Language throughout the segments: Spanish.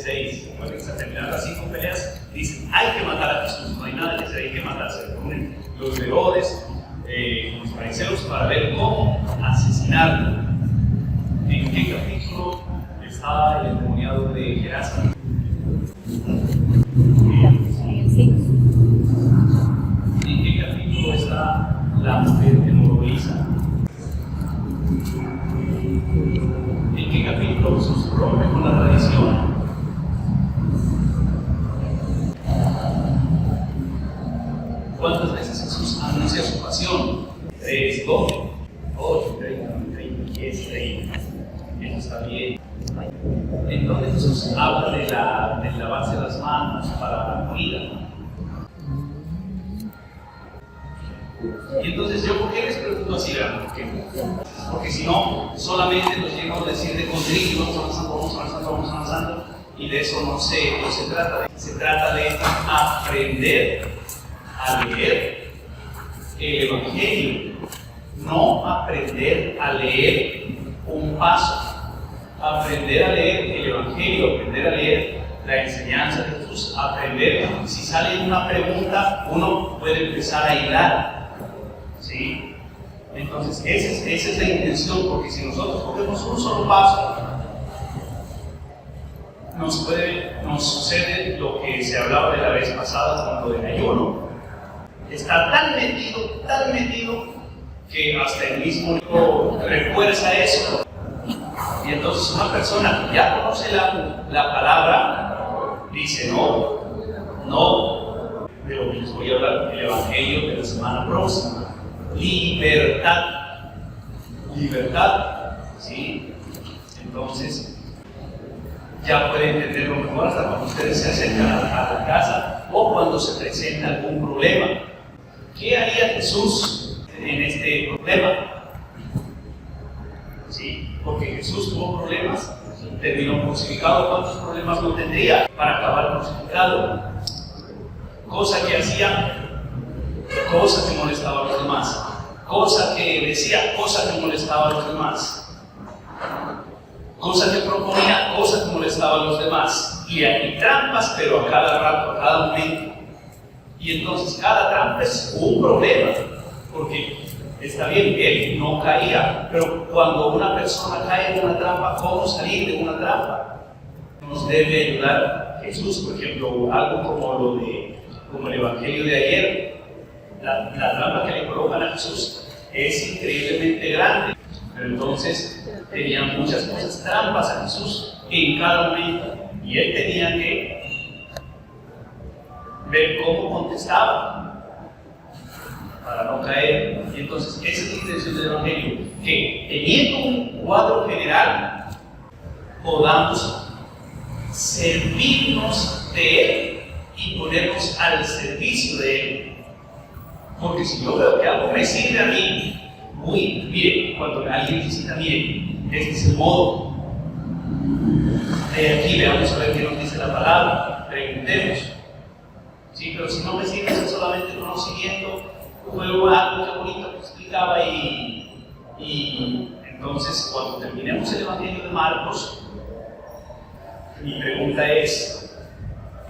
6, recuerden que está terminando las 5 peleas, dicen, hay que matar a Jesús, no hay nada que hacer, hay que matarse. Se reúnen los Herodes, los fariseos para ver cómo asesinarlo. ¿En qué capítulo está el endemoniado de Gerasa? ¿En qué capítulo está la mujer hemorroísa? ¿En qué capítulo Jesús rompe con la tradición? ¿Cuántas veces Jesús anuncia su pasión? 3, 12, 8, 30, 10, 30. Eso está bien. Entonces Jesús habla de lavarse las manos para la comida. Y entonces yo, ¿por qué les pregunto así? Porque si no, solamente nos llegamos a decir de contenido, vamos avanzando, y de eso no se trata. Se trata de aprender a leer el Evangelio, no aprender a leer un paso. Aprender a leer el Evangelio, aprender a leer la enseñanza de Jesús, aprender, si sale una pregunta, uno puede empezar a hilar, ¿sí? Entonces, esa es la intención, porque si nosotros cogemos un solo paso, nos sucede lo que se hablaba de la vez pasada cuando el ayuno está tan metido, que hasta el mismo libro refuerza eso. Y entonces una persona que ya conoce la palabra dice no, de lo que les voy a hablar, el Evangelio de la semana próxima. Libertad, ¿sí? Entonces ya pueden entenderlo mejor hasta cuando ustedes se acercan a la casa o cuando se presenta algún problema. ¿Qué haría Jesús en este problema? ¿Sí? Porque Jesús tuvo problemas, terminó crucificado. ¿Cuántos problemas no tendría para acabar crucificado? Cosa que hacía, cosa que molestaba a los demás. Cosa que decía, cosa que molestaba a los demás. Cosa que proponía, cosa que molestaba a los demás. Y hay trampas, pero a cada rato, a cada momento. Y entonces cada trampa es un problema, porque está bien, él no caía, pero cuando una persona cae en una trampa, ¿cómo salir de una trampa? Nos debe ayudar Jesús, por ejemplo, algo como el Evangelio de ayer. La trampa que le colocan a Jesús es increíblemente grande, pero entonces tenían muchas cosas, trampas a Jesús en cada momento, y él tenía que ver cómo contestaba para no caer. Y entonces esa es la intención del Evangelio, que teniendo un cuadro general podamos servirnos de él y ponernos al servicio de él. Porque si yo veo que algo me sirve a mí, mire, cuando alguien necesita, mire, este es el modo. Aquí veamos a ver qué nos dice la palabra, preguntemos. Sí, pero si no me sirve es solamente conocimiento, fue algo que bonito que explicaba y entonces cuando terminemos el Evangelio de Marcos, mi pregunta es,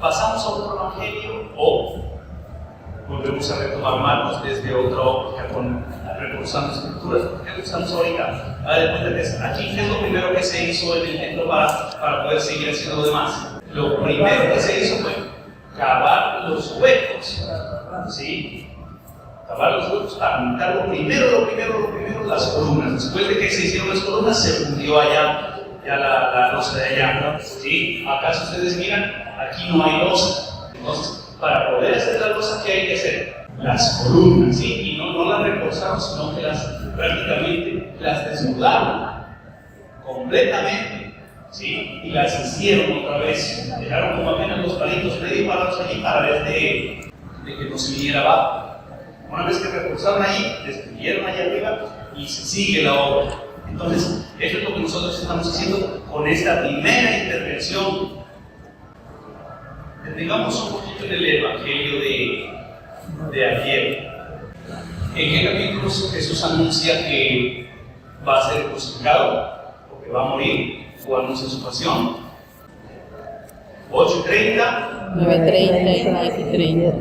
¿pasamos a otro Evangelio o volvemos a retomar Marcos desde otra óptica reforzando escrituras? ¿Por qué estamos ahorita? A ver, cuenta que aquí, ¿qué es lo primero que se hizo en el templo para poder seguir haciendo lo demás? Lo primero que se hizo fue cavar los huecos, ¿sí? Cavar los huecos para montar lo primero, las columnas. Después de que se hicieron las columnas, se fundió allá ya la losa de allá, ¿sí? Acá, si ustedes miran, aquí no hay losa. Entonces, para poder hacer la losa, ¿qué hay que hacer? Las columnas, ¿sí? Y no las reforzaron, sino que prácticamente las desnudaron completamente, ¿sí? Y las hicieron otra vez. Dejaron como apenas los palitos medio parados allí para ver de que no se viniera abajo. Una vez que reforzaron ahí, destruyeron allá arriba y se sigue la obra. Entonces, eso es lo que nosotros estamos haciendo con esta primera intervención. Detengamos un poquito en el Evangelio de ayer. ¿En qué capítulos Jesús anuncia que va a ser crucificado o que va a morir o anuncia su pasión? 8:30. 9:30 y 10:30.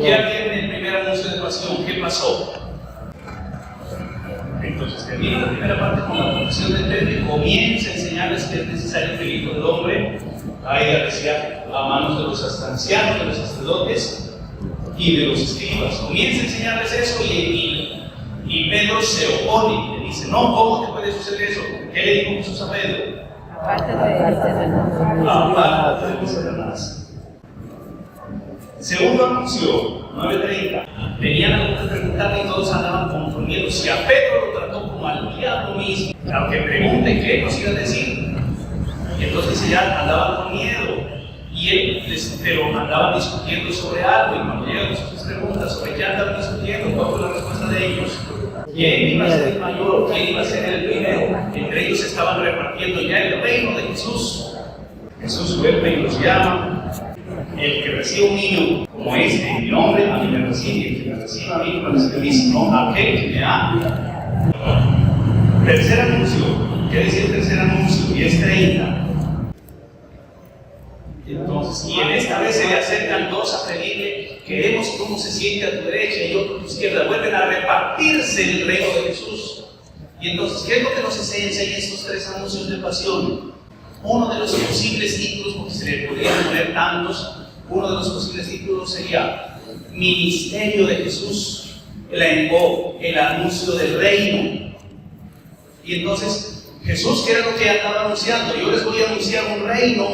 Ya viene el primer anuncio de pasión. ¿Qué pasó? Entonces termina la primera parte con la confesión de Pedro, comienza a enseñarles que es necesario que el Hijo del Hombre caiga a manos de los ancianos, de los sacerdotes y de los escribas. Comienza a enseñarles eso y Pedro se opone, le dice, no, ¿cómo te puede suceder eso? ¿Qué le dijo Jesús a Pedro? Apártate de Satanás. Segundo anuncio, 9:30. Venían a preguntarle y todos andaban con miedo. Si a Pedro lo trató como al diablo mismo, aunque pregunten qué nos iba a decir. Y entonces ya andaban con miedo. Pero andaban discutiendo sobre algo. Y cuando llegan sus preguntas sobre qué andaban discutiendo, ¿cuál fue la respuesta de ellos? ¿Quién iba a ser el mayor? ¿Quién iba a ser el primero? Entre ellos estaban repartiendo ya el reino de Jesús. Jesús vuelve y los llama. El que recibe un niño como este, en mi nombre, a mí me recibe. El que me recibe a mí, me recibe a mí, sino aquel que me ama. Tercer anuncio. ¿Qué dice el tercer anuncio? 10:30. Entonces, y en esta vez se le acercan dos a pedirle, queremos que uno se siente a tu derecha y otro a tu izquierda. Vuelven a repartirse el reino de Jesús. Y entonces, ¿qué es lo que nos enseña en estos tres anuncios de pasión? Uno de los posibles títulos, porque se le podrían poner tantos, uno de los posibles títulos sería Ministerio de Jesús, el anuncio del reino. Y entonces, Jesús, ¿qué era lo que andaba anunciando? Yo les voy a anunciar un reino.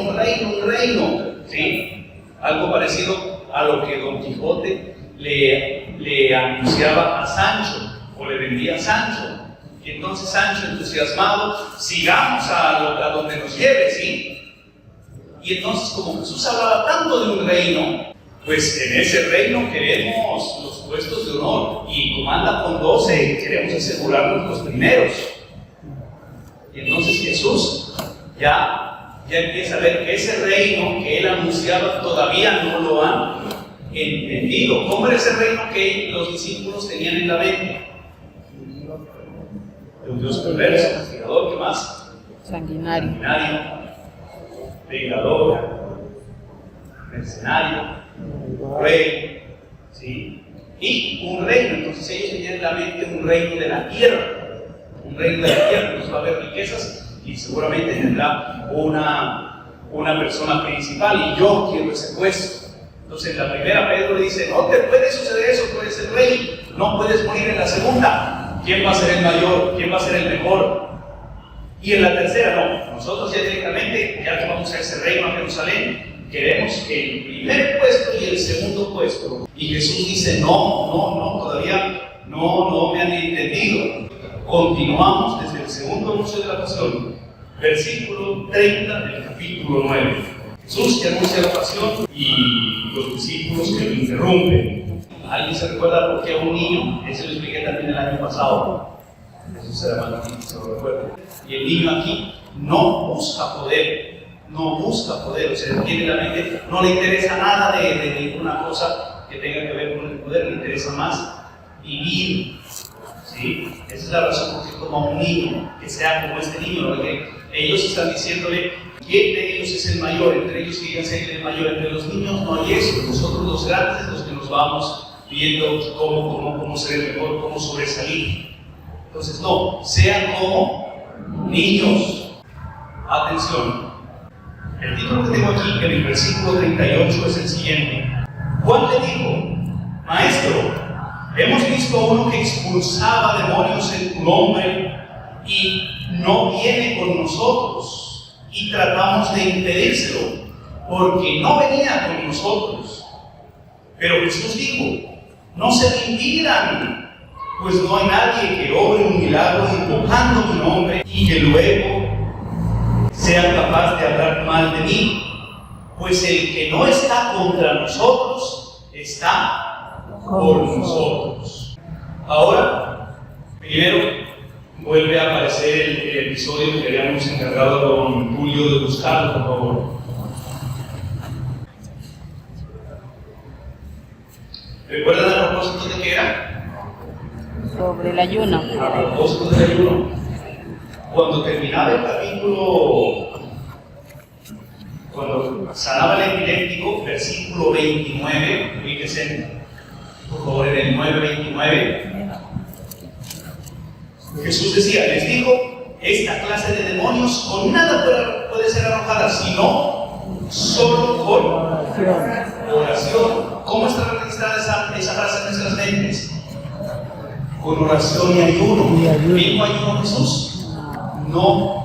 ¿Sí? Algo parecido a lo que Don Quijote le anunciaba a Sancho, o le vendía a Sancho. Y entonces Sancho, entusiasmado, sigamos a donde nos lleve, ¿sí? Y entonces, como Jesús hablaba tanto de un reino, pues en ese reino queremos los puestos de honor. Y como anda con 12, queremos asegurarnos los primeros. Y entonces Jesús ya empieza a ver que ese reino que él anunciaba todavía no lo han entendido. ¿Cómo era ese reino que los discípulos tenían en la mente? De un Dios perverso, castigador, ¿qué más? Sanguinario, vengador, mercenario, cruel, ¿sí? Y un reino. Entonces ellos tenían en la mente un reino de la tierra. Un reino de la tierra, pues va a haber riquezas y seguramente tendrá una persona principal, y yo quiero ese puesto. Entonces en la primera Pedro le dice, no te puede suceder eso, tú eres el rey, no puedes morir. En la segunda, ¿quién va a ser el mayor? ¿Quién va a ser el mejor? Y en la tercera, no, nosotros ya directamente, ya que vamos a ese reino a Jerusalén, queremos que el primer puesto y el segundo puesto. Y Jesús dice, no, todavía no me han entendido. Continuamos desde el segundo anuncio de la pasión, versículo 30 del capítulo 9. Jesús que anuncia la pasión y los discípulos que lo interrumpen. ¿Alguien se recuerda por qué a un niño? Eso lo expliqué también el año pasado. Jesús era magnífico, se lo recuerdo. Y el niño aquí no busca poder, o sea, tiene la mente, no le interesa nada de ninguna cosa que tenga que ver con el poder, le interesa más vivir. ¿Sí? Esa es la razón por qué como un niño, que sea como este niño, porque ellos están diciéndole quién de ellos es el mayor, entre ellos que digan ser el mayor, entre los niños no hay eso, nosotros los grandes los que nos vamos viendo cómo ser el mejor, cómo sobresalir. Entonces no, sean como niños. Atención, el título que tengo aquí en el versículo 38 es el siguiente. Juan le dijo, maestro, hemos visto a uno que expulsaba demonios en tu nombre y no viene con nosotros, y tratamos de impedírselo porque no venía con nosotros. Pero Jesús dijo, no se le impidan, pues no hay nadie que obre un milagro invocando mi nombre y que luego sea capaz de hablar mal de mí, pues el que no está contra nosotros está por nosotros. Ahora, primero vuelve a aparecer el episodio que habíamos encargado a don Julio de buscar, por favor. ¿Recuerdan a propósito de qué era? sobre el ayuno. A propósito del ayuno. Cuando terminaba el capítulo cuando sanaba el epiléptico, versículo 29, fíjense, por favor, en el 9:29, Jesús decía, les digo, esta clase de demonios con nada puede ser arrojada, sino solo con oración. ¿Cómo está registrada esa frase en nuestras mentes? Con oración y ayuno. ¿Dijo ayuno Jesús? No.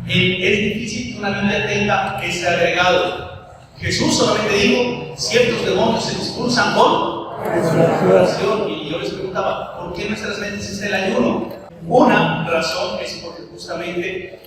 Es difícil que una Biblia tenga ese agregado. Jesús solamente dijo, ciertos demonios se expulsan con oración. Y yo les preguntaba, ¿por qué en nuestras mentes está el ayuno? Una razón es porque justamente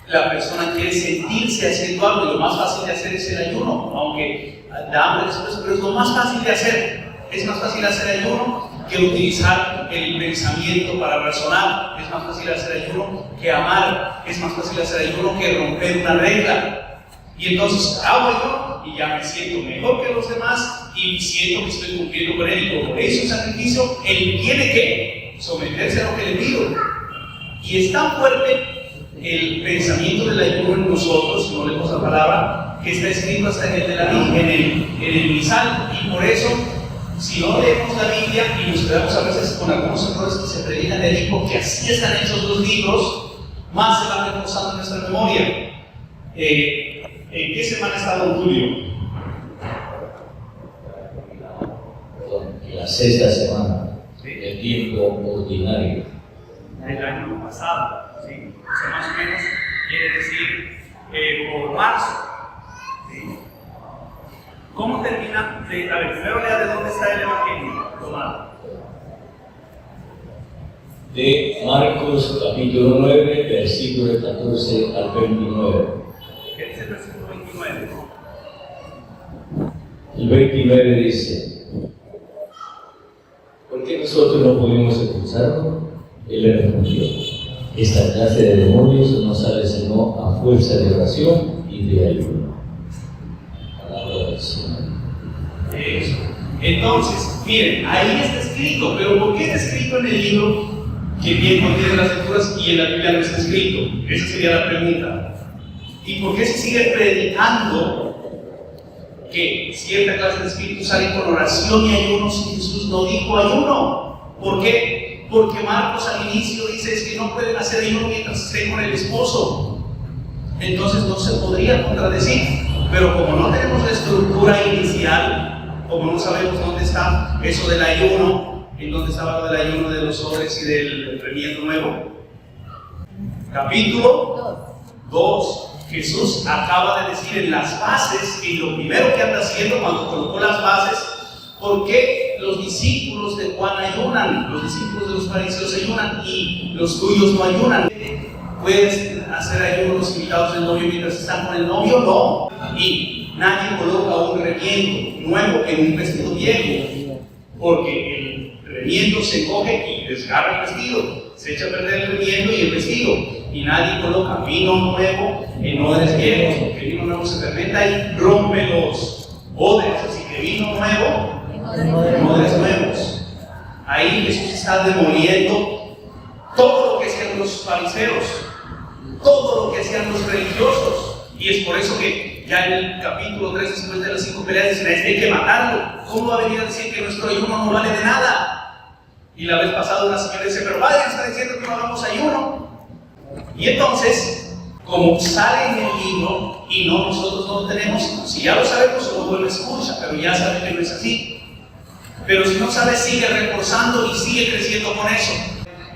la persona quiere sentirse haciendo algo y lo más fácil de hacer es el ayuno, aunque da hambre después, pero es lo más fácil de hacer. Es más fácil hacer ayuno que utilizar el pensamiento para razonar. Es más fácil hacer ayuno que amar. Es más fácil hacer ayuno que romper una regla. Y entonces hago ayuno y ya me siento mejor que los demás y siento que estoy cumpliendo con él. Y como es un sacrificio, él tiene que someterse a lo que le pido. Y es tan fuerte el pensamiento del ayuno en nosotros, si no leemos la palabra, que está escrito hasta en el misal. Y por eso, si no leemos la Biblia y nos quedamos a veces con algunos errores que se predican de ahí, porque así están hechos los libros, más se van reforzando en nuestra memoria. ¿En qué semana está don Julio? En la sexta semana del tiempo ordinario. El año pasado, ¿sí? O sea, más o menos quiere decir por marzo. ¿Sí? ¿Cómo termina? A ver, primero lea de dónde está el Evangelio tomado. De Marcos capítulo 9, versículo 14 al 29. ¿Qué dice el versículo 29? El 29 dice: ¿por qué nosotros no pudimos expulsarlo? Él le respondió: esta clase de demonios no sale sino a fuerza de oración y de ayuno. Palabra del Señor. Eso. Entonces, miren, ahí está escrito, pero ¿por qué está escrito en el libro que bien contiene las lecturas y en la Biblia no está escrito? Esa sería la pregunta. ¿Y por qué se sigue predicando que cierta clase de espíritus salen con oración y ayuno si Jesús no dijo ayuno? ¿Por qué? Porque Marcos al inicio dice es que no pueden hacer ayuno mientras estén con el esposo. Entonces no se podría contradecir. Pero como no tenemos la estructura inicial, como no sabemos dónde está eso del ayuno, en dónde estaba lo del ayuno de los sobres y del remiendo nuevo. Capítulo 2. Jesús acaba de decir en las bases, y lo primero que anda haciendo cuando colocó las bases, ¿por qué los discípulos de Juan ayunan? Los discípulos de los fariseos ayunan y los tuyos no ayunan. ¿Puedes hacer ayuno los invitados del novio mientras están con el novio? No. Y nadie coloca un remiendo nuevo en un vestido viejo, porque el remiendo se coge y desgarra el vestido, se echa a perder el remiendo y el vestido. Y nadie coloca vino nuevo en odres viejos, porque el vino nuevo se fermenta y rompe los odres. Así que vino nuevo en odres nuevos. Ahí Jesús está demoliendo todo lo que hacían los fariseos, todo lo que hacían los religiosos. Y es por eso que ya en el capítulo 3, después de las 5 peleas, dicen: este hay que matarlo. ¿Cómo va a venir a decir que nuestro ayuno no vale de nada? Y la vez pasada una señora dice: pero padre, está diciendo que no hagamos ayuno. Y entonces, como sale en el libro y nosotros no lo tenemos, si ya lo sabemos, se lo vuelve a escuchar, pero ya sabe que no es así. Pero si no sabe, sigue reforzando y sigue creciendo con eso.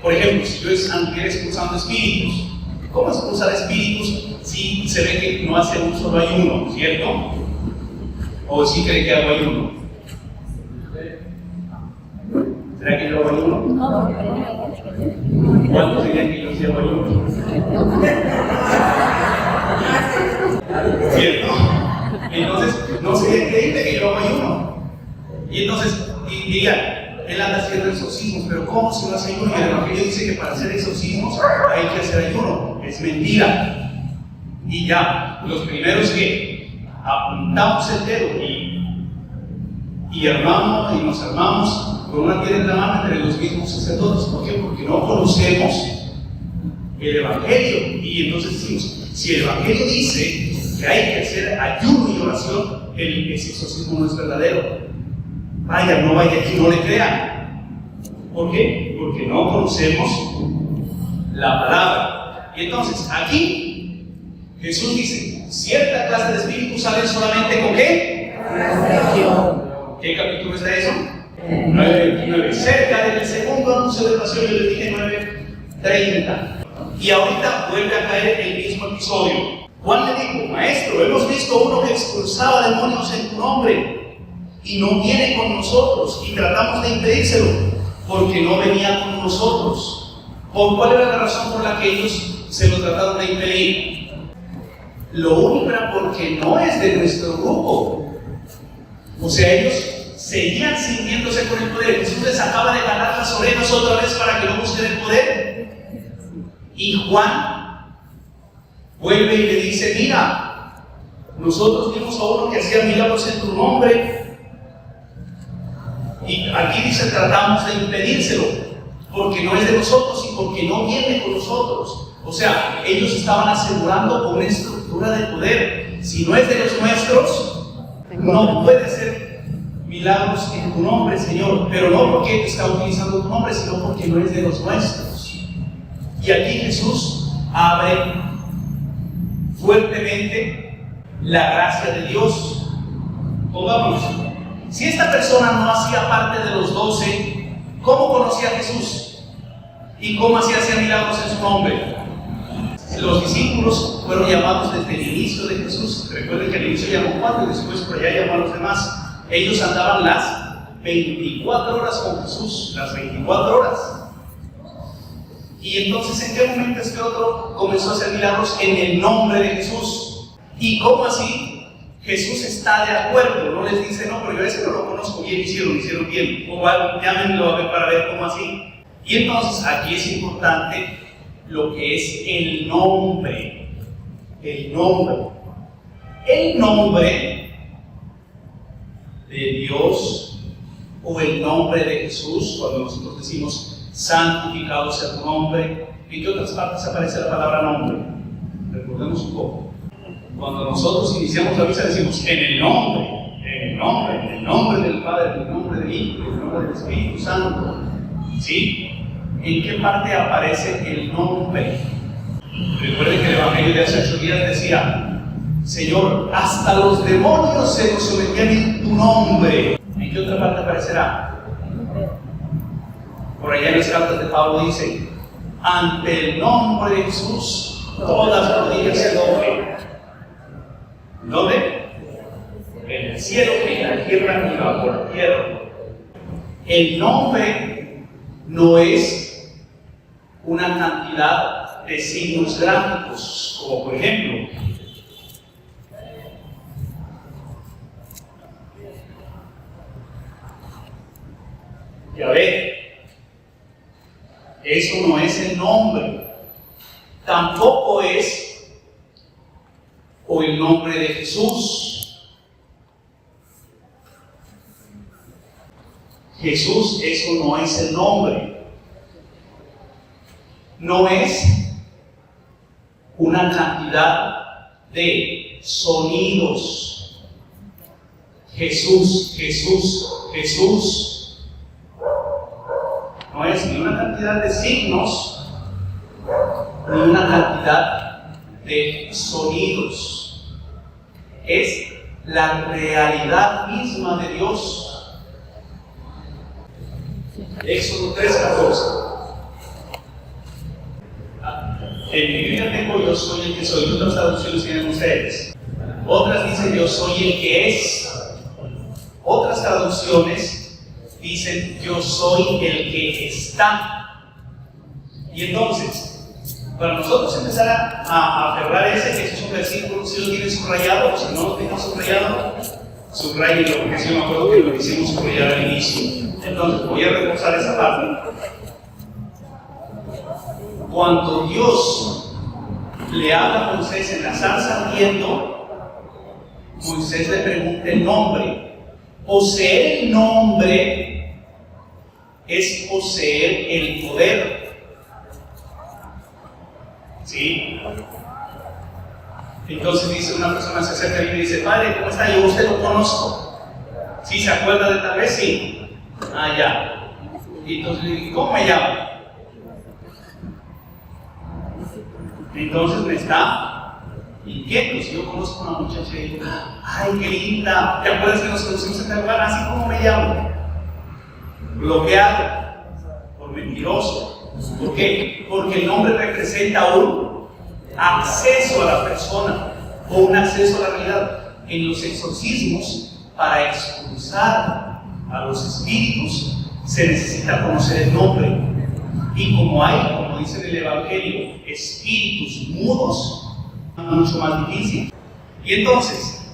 Por ejemplo, si yo anduviera expulsando espíritus, ¿cómo expulsar espíritus si se ve que no hace un solo ayuno, cierto? ¿O si cree que hago ayuno? ¿Será que yo hago ayuno? ¿Cuántos dirían que yo sí hago ayuno? ¿Cierto? Entonces, no sería creíble que yo hago ayuno. Y entonces, dirían: él anda haciendo exorcismos, pero ¿cómo si no hace ayuno? Y el Evangelio dice que para hacer exorcismos hay que hacer ayuno. Es mentira. Y ya, los primeros que apuntamos el dedo y armamos y nos armamos con una piedra en la mano entre los mismos sacerdotes. ¿Por qué? Porque no conocemos el Evangelio. Y entonces decimos: si el Evangelio dice que que hay que hacer ayuno y oración, ese exorcismo no es verdadero. Vaya, no vaya aquí, no le crean. ¿Por qué? Porque no conocemos la palabra. Y entonces, aquí Jesús dice, cierta clase de espíritus salen solamente ¿con qué? ¿Qué capítulo está eso? 9:29. Cerca del segundo anuncio de pasión, yo les dije 9:30. Y ahorita vuelve a caer el mismo episodio. Juan le dijo, maestro, hemos visto uno que expulsaba demonios en tu nombre y no viene con nosotros, y tratamos de impedírselo porque no venía con nosotros. ¿Por cuál era la razón por la que ellos se lo trataron de impedir? Lo único era porque no es de nuestro grupo. O sea, ellos seguían sintiéndose con el poder. Jesús les acaba de ganar las orejas otra vez para que no busquen el poder. Y Juan vuelve y le dice, mira, nosotros vimos a uno que hacía milagros en tu nombre, y aquí dice, tratamos de impedírselo porque no es de nosotros y porque no viene con nosotros. O sea, ellos estaban asegurando una estructura de poder. Si no es de los nuestros, no puede ser milagros en tu nombre, Señor, pero no porque te está utilizando tu nombre, sino porque no es de los nuestros. Y aquí Jesús abre fuertemente la gracia de Dios. Pongámonos, si esta persona no hacía parte de los 12, ¿cómo conocía a Jesús? ¿Y cómo hacía milagros en su nombre? Los discípulos fueron llamados desde el inicio de Jesús. Recuerden que al inicio llamó 4 y después por allá llamó a los demás. Ellos andaban las 24 horas con Jesús, las 24 horas. Y entonces, ¿en qué momento este otro comenzó a hacer milagros en el nombre de Jesús? ¿Y cómo así? Jesús está de acuerdo, no les dice, no, pero yo a ese no lo conozco bien, hicieron bien. O llámenlo a ver para ver cómo así. Y entonces, aquí es importante lo que es el nombre. El nombre. El nombre de Dios o el nombre de Jesús, cuando nosotros decimos santificado sea tu nombre, ¿en qué otras partes aparece la palabra nombre? Recordemos un poco. Cuando nosotros iniciamos la misa decimos en el nombre del Padre, en el nombre del Hijo, en el nombre del Espíritu Santo. ¿Sí? ¿En qué parte aparece el nombre? Recuerden que el Evangelio de hace 8 días decía, Señor, hasta los demonios se nos sometían en tu nombre. ¿En qué otra parte aparecerá? Por allá en las cartas de Pablo dice, ante el nombre de Jesús, todas las rodillas se doblen. ¿Dónde? En el cielo, en la tierra y bajo la tierra. El nombre no es una cantidad de signos gráficos, como por ejemplo, Yahvé. Eso no es el nombre. Tampoco es o el nombre de Jesús. Jesús, eso no es el nombre. No es una cantidad de sonidos. Jesús, Jesús, Jesús. No es ni una cantidad de signos, ni una cantidad de sonidos. Es la realidad misma de Dios. Éxodo 3:14. En mi Biblia tengo yo soy el que soy. Otras traducciones tienen ustedes. Otras dicen yo soy el que es. Otras traducciones dicen yo soy el que está. Y entonces, para nosotros empezar a aferrar ese, que ese es un versículo, si lo tienen subrayado o si no lo tienen subrayado, subrayenlo, porque si yo me acuerdo que lo hicimos subrayar al inicio. Entonces voy a reforzar esa parte. Cuando Dios le habla a Moisés en la zarza ardiendo, Moisés le pregunta el nombre. Poseer el nombre es poseer el poder. ¿Sí? Entonces dice una persona, se acerca a mí y me dice, padre, ¿cómo está? Yo usted lo conozco. ¿Sí se acuerda de tal vez? Sí. Ah, ya. Y entonces le digo, ¿cómo me llamo? Entonces me está inquieto. Si yo conozco a una muchacha y digo, ay, qué linda, ¿te acuerdas que nos conocimos en tal lugar? Así como me llamo. Bloqueado por mentiroso. ¿Por qué? Porque el nombre representa un acceso a la persona o un acceso a la realidad. En los exorcismos, para expulsar a los espíritus, se necesita conocer el nombre. Y como hay, como dice en el Evangelio, espíritus mudos, mucho más difícil. Y entonces,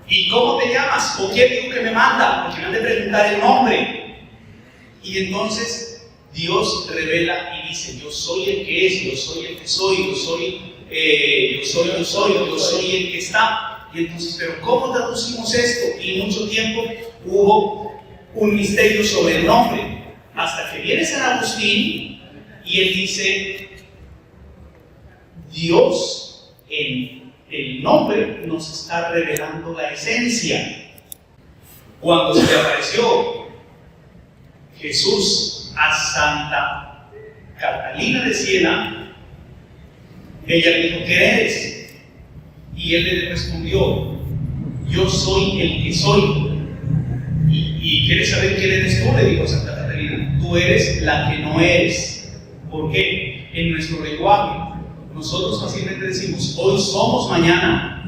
¿y cómo te llamas? ¿O quién dijo que me manda? Porque me han de preguntar el nombre. Y entonces Dios revela y dice, yo soy el que es, yo soy el que soy, yo soy el que está. Y entonces, ¿pero cómo traducimos esto? Y mucho tiempo hubo un misterio sobre el nombre. Hasta que viene San Agustín y él dice, Dios en el nombre nos está revelando la esencia. Cuando se le apareció Jesús a Santa Catalina de Siena, ella le dijo, ¿qué eres? Y él le respondió, yo soy el que soy. ¿Y quieres saber quién eres tú? Le dijo Santa Catalina. Tú eres la que no eres. ¿Por qué? En nuestro lenguaje, nosotros fácilmente decimos, hoy somos, mañana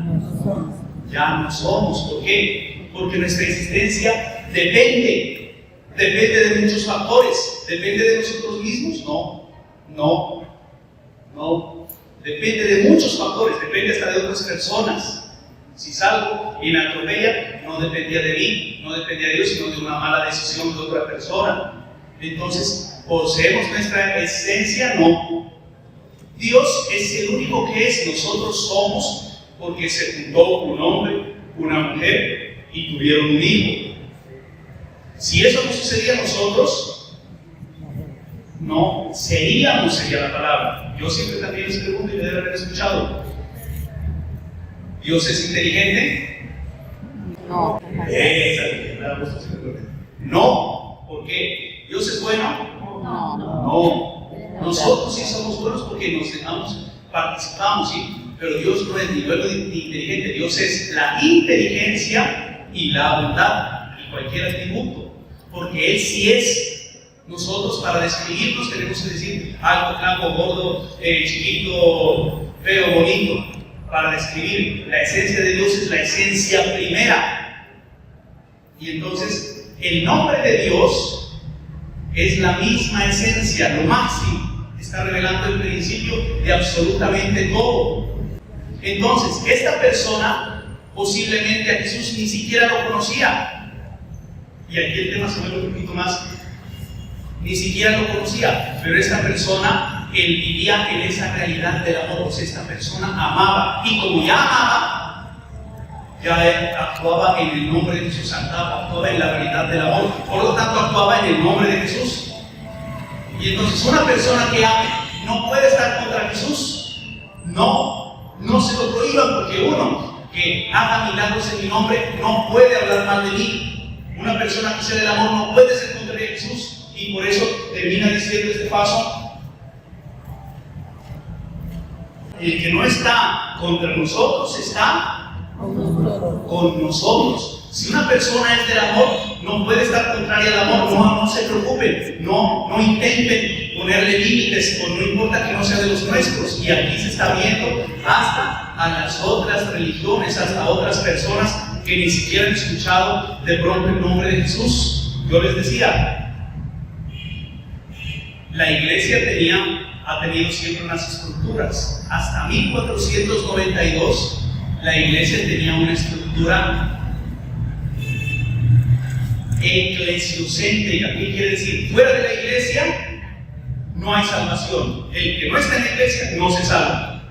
ya no somos. ¿Por qué? Porque nuestra existencia depende de muchos factores. ¿Depende de nosotros mismos? No. Depende de muchos factores, depende hasta de otras personas. Si salgo y me atropella, no dependía de mí, no dependía de Dios, sino de una mala decisión de otra persona. Entonces, ¿poseemos nuestra esencia? No. Dios es el único que es, nosotros somos, porque se juntó un hombre, una mujer y tuvieron un hijo. Si eso no sucedía a nosotros, no seríamos, sería la palabra. Yo siempre también les pregunto y me deben haber escuchado, ¿Dios es inteligente? No. No. ¿Por qué? ¿Dios es bueno? No. Nosotros sí somos buenos porque nos dejamos, participamos, ¿sí? Pero Dios no es ni bueno ni inteligente. Dios es la inteligencia y la bondad y cualquier atributo. Porque Él sí es. Nosotros para describirnos tenemos que decir alto, flaco, gordo, chiquito, feo, bonito. Para describir la esencia de Dios es la esencia primera. Y entonces el nombre de Dios es la misma esencia, lo máximo. Está revelando el principio de absolutamente todo. Entonces, esta persona posiblemente a Jesús ni siquiera lo conocía. Y aquí el tema se vuelve un poquito más. Ni siquiera lo conocía, pero esta persona, él vivía en esa realidad del amor. O sea, esta persona amaba, y como ya amaba, ya él actuaba en el nombre de Jesús, actuaba en la realidad del amor, por lo tanto actuaba en el nombre de Jesús. Y entonces una persona que ame no puede estar contra Jesús. No se lo prohíban, porque uno que haga milagros en mi nombre no puede hablar mal de mí. Una persona que sea del amor no puede ser contra Jesús. Y por eso termina diciendo este paso: el que no está contra nosotros está con nosotros. Si una persona es del amor, no puede estar contraria al amor. No se preocupen, no intenten ponerle límites, o no importa que no sea de los nuestros. Y aquí se está viendo hasta a las otras religiones, hasta a otras personas que ni siquiera han escuchado de pronto el nombre de Jesús. Yo les decía, la iglesia ha tenido siempre unas estructuras. Hasta 1492 la iglesia tenía una estructura eclesiocéntrica. ¿Qué quiere decir? Fuera de la iglesia no hay salvación. El que no está en la iglesia no se salva.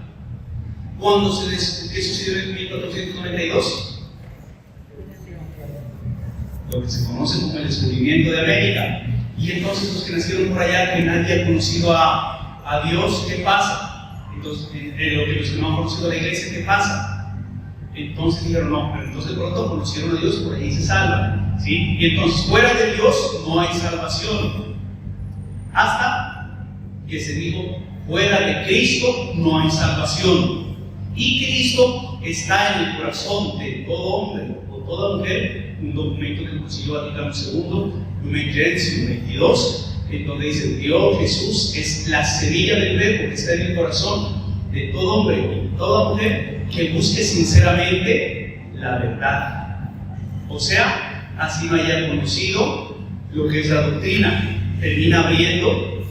¿Qué sucedió en 1492? Lo que se conoce como el descubrimiento de América. Y entonces los que nacieron por allá, que nadie ha conocido a Dios, ¿qué pasa? Entonces, lo que los que no han conocido a la iglesia, ¿qué pasa? Entonces dijeron, no, pero entonces de pronto conocieron a Dios, por ahí se salvan, ¿sí? Y entonces fuera de Dios no hay salvación. Hasta que se dijo, fuera de Cristo no hay salvación. Y Cristo está en el corazón de todo hombre o toda mujer. Un documento que el Concilio Vaticano II, Lumen Gentium 22, en donde dice, Dios Jesús es la semilla del verbo que está en el corazón de todo hombre y toda mujer que busque sinceramente la verdad. O sea, así no haya conocido lo que es la doctrina, termina abriendo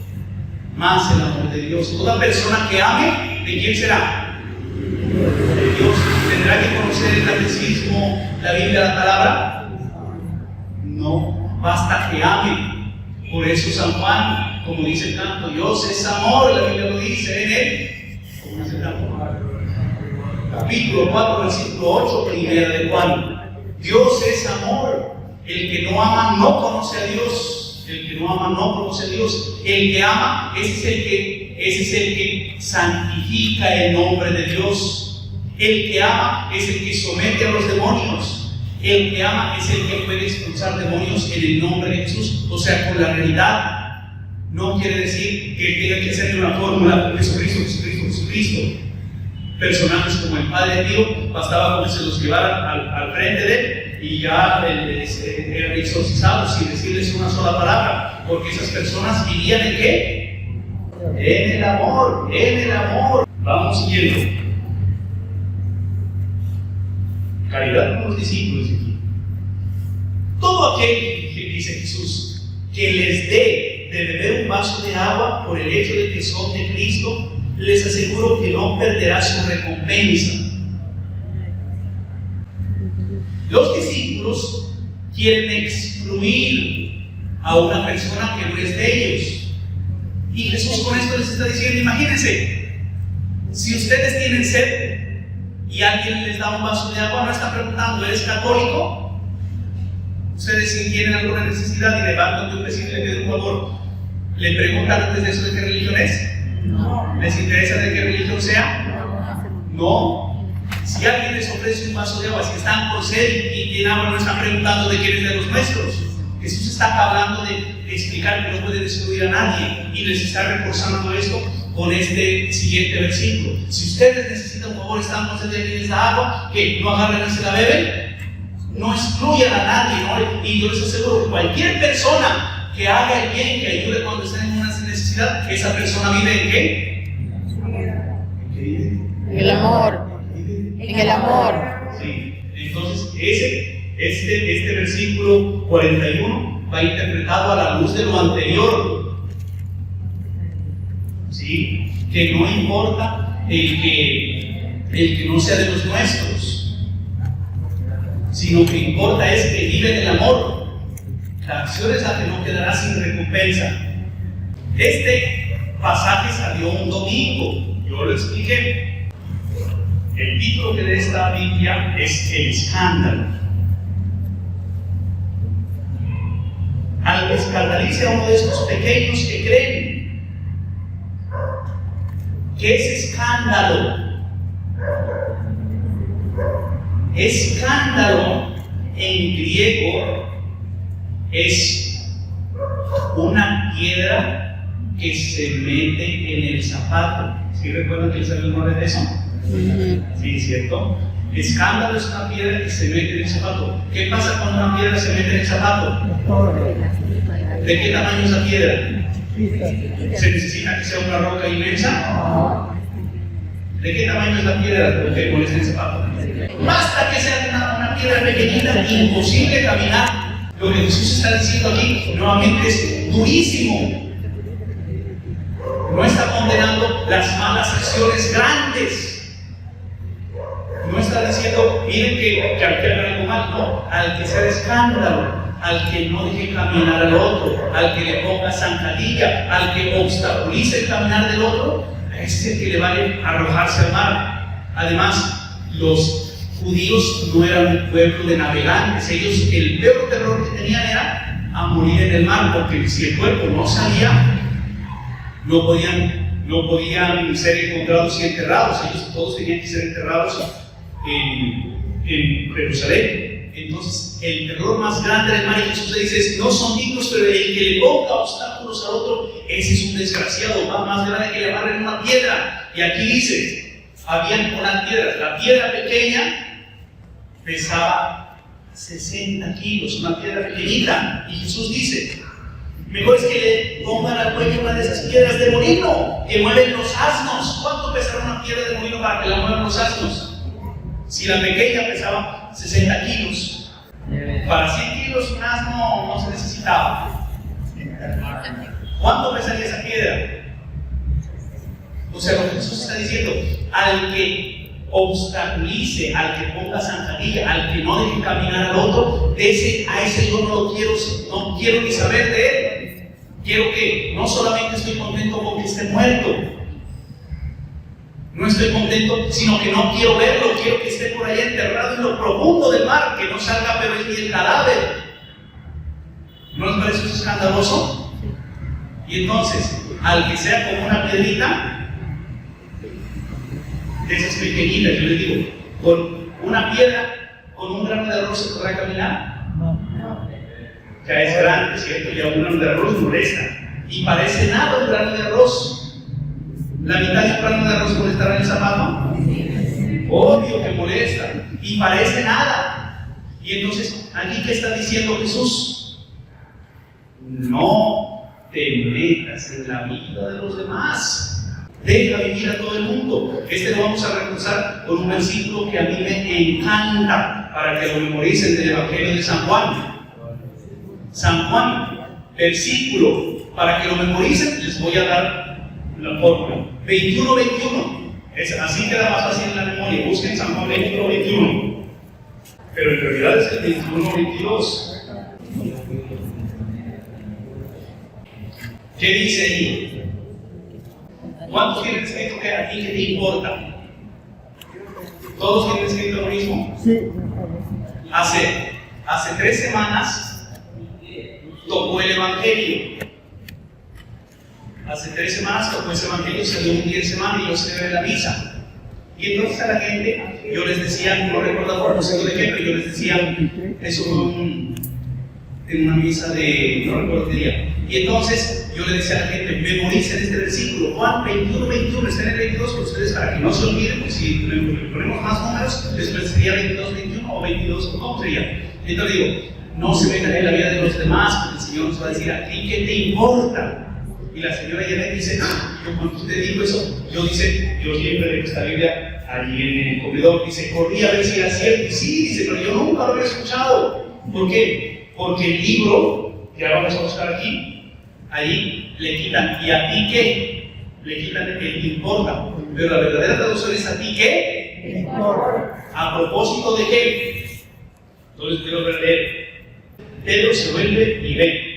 más el amor de Dios. Toda persona que ame, ¿de quién será? De Dios. ¿Tendrá que conocer el catecismo, la Biblia, la palabra? No, basta que ame. Por eso San Juan, como dice el canto, Dios es amor, la Biblia lo dice en él. ¿Cómo dice el canto? Capítulo 4, versículo 8, primera de Juan. Dios es amor. El que no ama no conoce a Dios. El que no ama no conoce a Dios. El que ama, ese es el que santifica el nombre de Dios. El que ama es el que somete a los demonios. El que ama es el que puede expulsar demonios en el nombre de Jesús. O sea, con la realidad. No quiere decir que tenga que hacer una fórmula Jesucristo. Personajes como el Padre Pío, bastaba con que se los llevara al frente de él y ya eran exorcizados sin decirles una sola palabra, porque esas personas vivían en ¿qué? En el amor, en el amor. Vamos siguiendo. Caridad con los discípulos aquí. Todo aquel, dice Jesús, que les dé de beber un vaso de agua por el hecho de que son de Cristo, les aseguro que no perderá su recompensa. Los discípulos quieren excluir a una persona que no es de ellos. Y Jesús con esto les está diciendo, imagínense, si ustedes tienen sed y alguien les da un vaso de agua, no está preguntando, ¿eres católico? Ustedes si tienen alguna necesidad y levantan de un vecino y le piden un favor, ¿le preguntan antes de eso de qué religión es? No. ¿Les interesa de qué religión sea? No. Si alguien les ofrece un vaso de agua, si están con sed y tienen agua, no están preguntando de quién es de los nuestros. Jesús está hablando de explicar que no puede excluir a nadie y les está reforzando esto con este siguiente versículo. Si ustedes necesitan un favor, están con sed y alguien les da agua, que no agarren y se la beben, no excluyan a nadie, ¿no? Y yo les aseguro que cualquier persona que haga el bien, que ayude cuando estén en una necesidad, esa persona vive ¿en qué? En el amor. En el amor. Sí. Entonces, este versículo 41 va interpretado a la luz de lo anterior. ¿Sí? Que no importa el que no sea de los nuestros, sino que importa es que vive en el amor. La acción es la que no quedará sin recompensa. Este pasaje salió un domingo, yo lo expliqué. El título que de esta Biblia es El escándalo. Al que escandalice a uno de estos pequeños que creen. ¿Qué es escándalo? Escándalo en griego es una piedra que se mete en el zapato. ¿Sí recuerdan que les había el nombre de eso? Sí, ¿cierto? Escándalo es una piedra que se mete en el zapato. ¿Qué pasa cuando una piedra se mete en el zapato? ¿De qué tamaño es la piedra? ¿Se necesita que sea una roca inmensa? ¿De qué tamaño es la piedra que pones en el zapato? Basta que sea una piedra pequeñita, imposible caminar. Lo que Jesús está diciendo aquí nuevamente es durísimo. No está condenando las malas acciones grandes. No está diciendo, miren que al que haga algo mal, no, al que sea de escándalo, al que no deje caminar al otro, al que le ponga zancadilla, al que obstaculice el caminar del otro, ese es el que le vale arrojarse al mar. Además, los judíos no eran un pueblo de navegantes. Ellos, el peor terror que tenían era a morir en el mar, porque si el cuerpo no salía, no podían no podían ser encontrados y enterrados, ellos todos tenían que ser enterrados en Jerusalén. Entonces, el error más grande del mar, y Jesús le dice, no son dignos, pero el que le ponga obstáculos al otro, ese es un desgraciado, va más grande que le amarren una piedra. Y aquí dice, habían unas piedras, la piedra pequeña pesaba 60 kilos, una piedra pequeñita, y Jesús dice, mejor es que le pongan al cuello una de esas piedras de molino que mueven los asnos. ¿Cuánto pesará una piedra de molino para que la muevan los asnos? Si la pequeña pesaba 60 kilos, para 100 kilos un asno no se necesitaba. ¿Cuánto pesaría esa piedra? O sea, lo que Jesús está diciendo, al que obstaculice, al que ponga zancadilla, al que no deje caminar al otro, a ese yo no quiero ni saber de él. Quiero que no solamente estoy contento con que esté muerto, no estoy contento, sino que no quiero verlo, quiero que esté por ahí enterrado en lo profundo del mar, que no salga pero es ni el cadáver. ¿No les parece eso escandaloso? Y entonces, al que sea como una piedrita, de esas pequeñitas, yo les digo, con una piedra, con un grano de arroz se podrá caminar. Ya es grande, ¿cierto? Ya un grano de arroz molesta. Y parece nada un grano de arroz. ¿La mitad de un grano de arroz molestará en el zapato? Obvio que molesta. Y parece nada. Y entonces, aquí ¿qué está diciendo Jesús? No te metas en la vida de los demás. Deja vivir a todo el mundo. Lo vamos a reforzar con un versículo que a mí me encanta para que lo memoricen del Evangelio de San Juan. San Juan, versículo, para que lo memoricen, les voy a dar la fórmula. 21-21. Así queda más fácil en la memoria. Busquen San Juan 21-21. Pero en realidad es el 21-22. ¿Qué dice ahí? ¿Cuántos tienen escrito que a ti qué te importa? ¿Todos tienen escrito lo mismo? Sí. Hace 3 semanas tocó el Evangelio. Hace 3 semanas tocó ese Evangelio, se dio un día de semana y yo celebré la misa. Y entonces a la gente, yo les decía, no recuerdo por de qué, pero yo les decía, eso fue en una misa de, no recuerdo qué día. Y entonces yo le decía a la gente, memoricen este versículo, Juan 21-21, está en el 22 por ustedes para que no se olviden, porque si le ponemos más números, después sería 22-21 o 22, ¿cómo sería? Entonces digo, no se metan en la vida de los demás, porque el Señor nos va a decir, ¿a ti qué te importa? Y la señora Janet dice, yo cuando usted dijo eso, yo siempre dejo esta Biblia allí en el comedor, dice, corrí a ver si era cierto, y sí, dice, pero yo nunca lo había escuchado. ¿Por qué? Porque el libro, que ahora vamos a buscar aquí, ahí le quitan, ¿y a ti qué? Le quitan el que te importa. Pero la verdadera traducción es ¿a ti qué? ¿A propósito de qué? Entonces quiero leer. Pedro se vuelve y ve,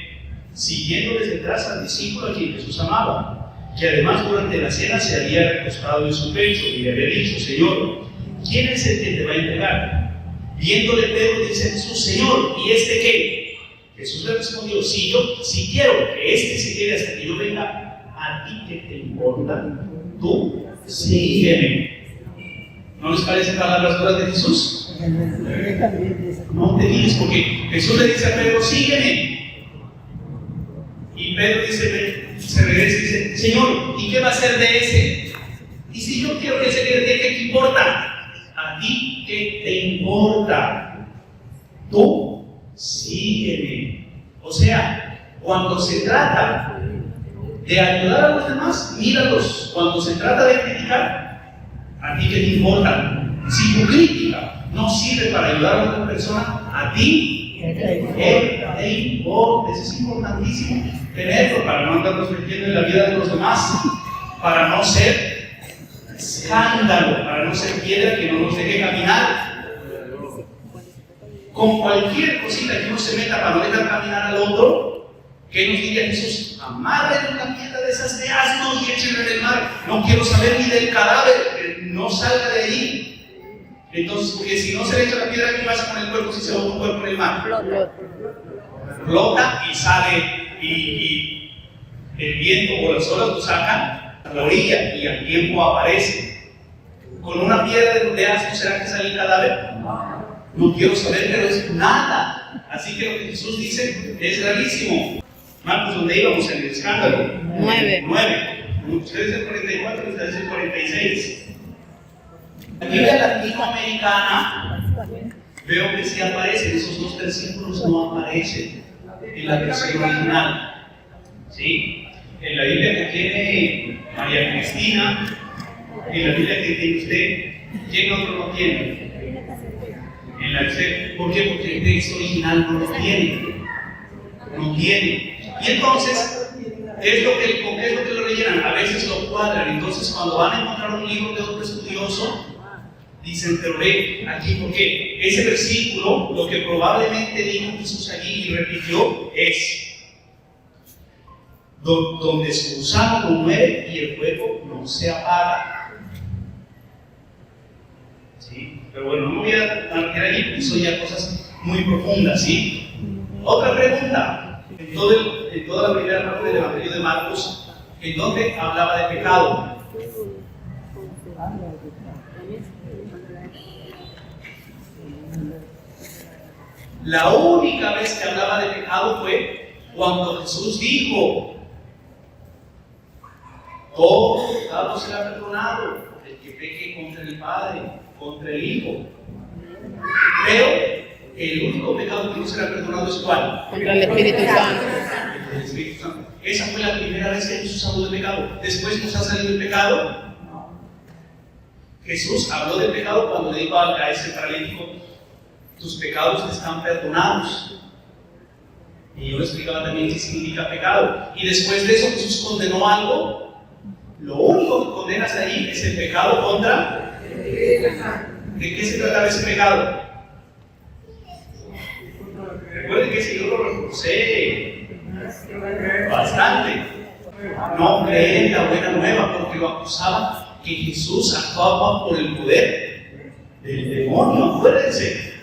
siguiendo desde atrás al discípulo a quien Jesús amaba, que además durante la cena se había recostado en su pecho y le había dicho, Señor, ¿quién es el que te va a entregar? Viéndole Pedro dice Jesús, Señor, ¿y este qué? Jesús le respondió, si quiero que este se quede hasta que yo venga, ¿a ti qué te importa? Tú sígueme. ¿No les parecen palabras duras de Jesús? No te digas, porque Jesús le dice a Pedro, sígueme. Y Pedro se regresa y dice, Señor, ¿y qué va a hacer de ese? Y si yo quiero que se quede, ¿qué te importa? ¿A ti qué te importa? Tú sígueme. O sea, cuando se trata de ayudar a los demás, míralos. Cuando se trata de criticar, ¿a ti qué te importa? Si tu crítica no sirve para ayudar a otra persona, ¿a ti qué te importa? Eso es importantísimo tenerlo para no andarnos metiendo en la vida de los demás, para no ser escándalo, para no ser piedra que no nos deje caminar. Con cualquier cosita que uno se meta para no dejar caminar al otro, ¿qué nos diría Jesús? Amarren una piedra de esas de asnos y échenla en el mar. No quiero saber ni del cadáver, no salga de ahí. Entonces, porque si no se le echa la piedra, ¿qué pasa con el cuerpo si se va un cuerpo en el mar? Flota y sale, y el viento o las olas lo sacan la orilla y al tiempo aparece. ¿Con una piedra de donde asno será que sale el cadáver? No quiero saber, pero es nada. Así que lo que Jesús dice es gravísimo. Marcos, ¿dónde íbamos en el escándalo? 9. Ustedes el 44, ustedes el 46. La Biblia latinoamericana, veo que sí aparecen, esos dos versículos no aparecen en la versión original. ¿Sí? En la Biblia que tiene María Cristina, en la Biblia que tiene usted, ¿quién otro no tiene? En la ¿por qué? Porque el texto original no lo tiene. No tiene. Y entonces, ¿con qué es lo que lo rellenan? A veces lo cuadran. Entonces, cuando van a encontrar un libro de otro estudioso, dicen, pero ve, aquí, ¿por qué? Ese versículo, lo que probablemente dijo Jesús allí y repitió, es donde su gusano no muere y el fuego no se apaga. ¿Sí? Pero bueno, no voy a marcar allí porque son ya cosas muy profundas, ¿sí? Otra pregunta. En toda la primera parte del Evangelio de Marcos, ¿en dónde hablaba de pecado? La única vez que hablaba de pecado fue cuando Jesús dijo: todo pecado será perdonado, el que peque contra el Padre, contra el Hijo. Pero el único pecado que no será perdonado es ¿cuál? Contra el Espíritu Santo. El Espíritu Santo. Esa fue la primera vez que Jesús habló de pecado. Después nos ha salido el pecado. Jesús habló del pecado cuando le dijo a ese paralítico: tus pecados te están perdonados. Y yo le explicaba también qué significa pecado. Y después de eso Jesús condenó algo. Lo único que condenas ahí es el pecado contra. ¿De qué se trataba ese pecado? Recuerden que ese yo lo reforcé bastante. No creer en la buena nueva, porque lo acusaban que Jesús actuaba por el poder del demonio, acuérdense.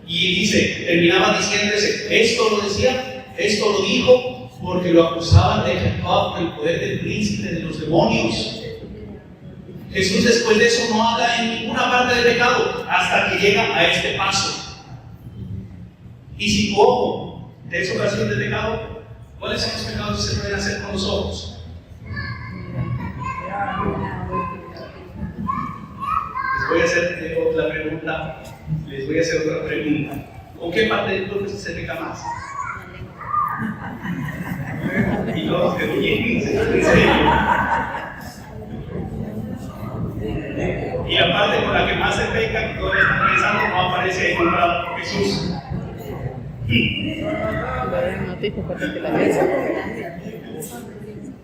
Y dice, terminaba diciéndose, esto lo decía, esto lo dijo, porque lo acusaban de que actuaba por el poder del príncipe de los demonios. Jesús después de eso no habla en ninguna parte del pecado hasta que llega a este paso. Y si como es ocasión de pecado, ¿cuáles son los pecados que se pueden hacer con los ojos? Les voy a hacer otra pregunta. ¿Con qué parte del cuerpo se peca más? Y todos que oyen, en serio. Y la parte con la que más se peca, que todavía están pensando, no aparece ahí nombrado por Jesús.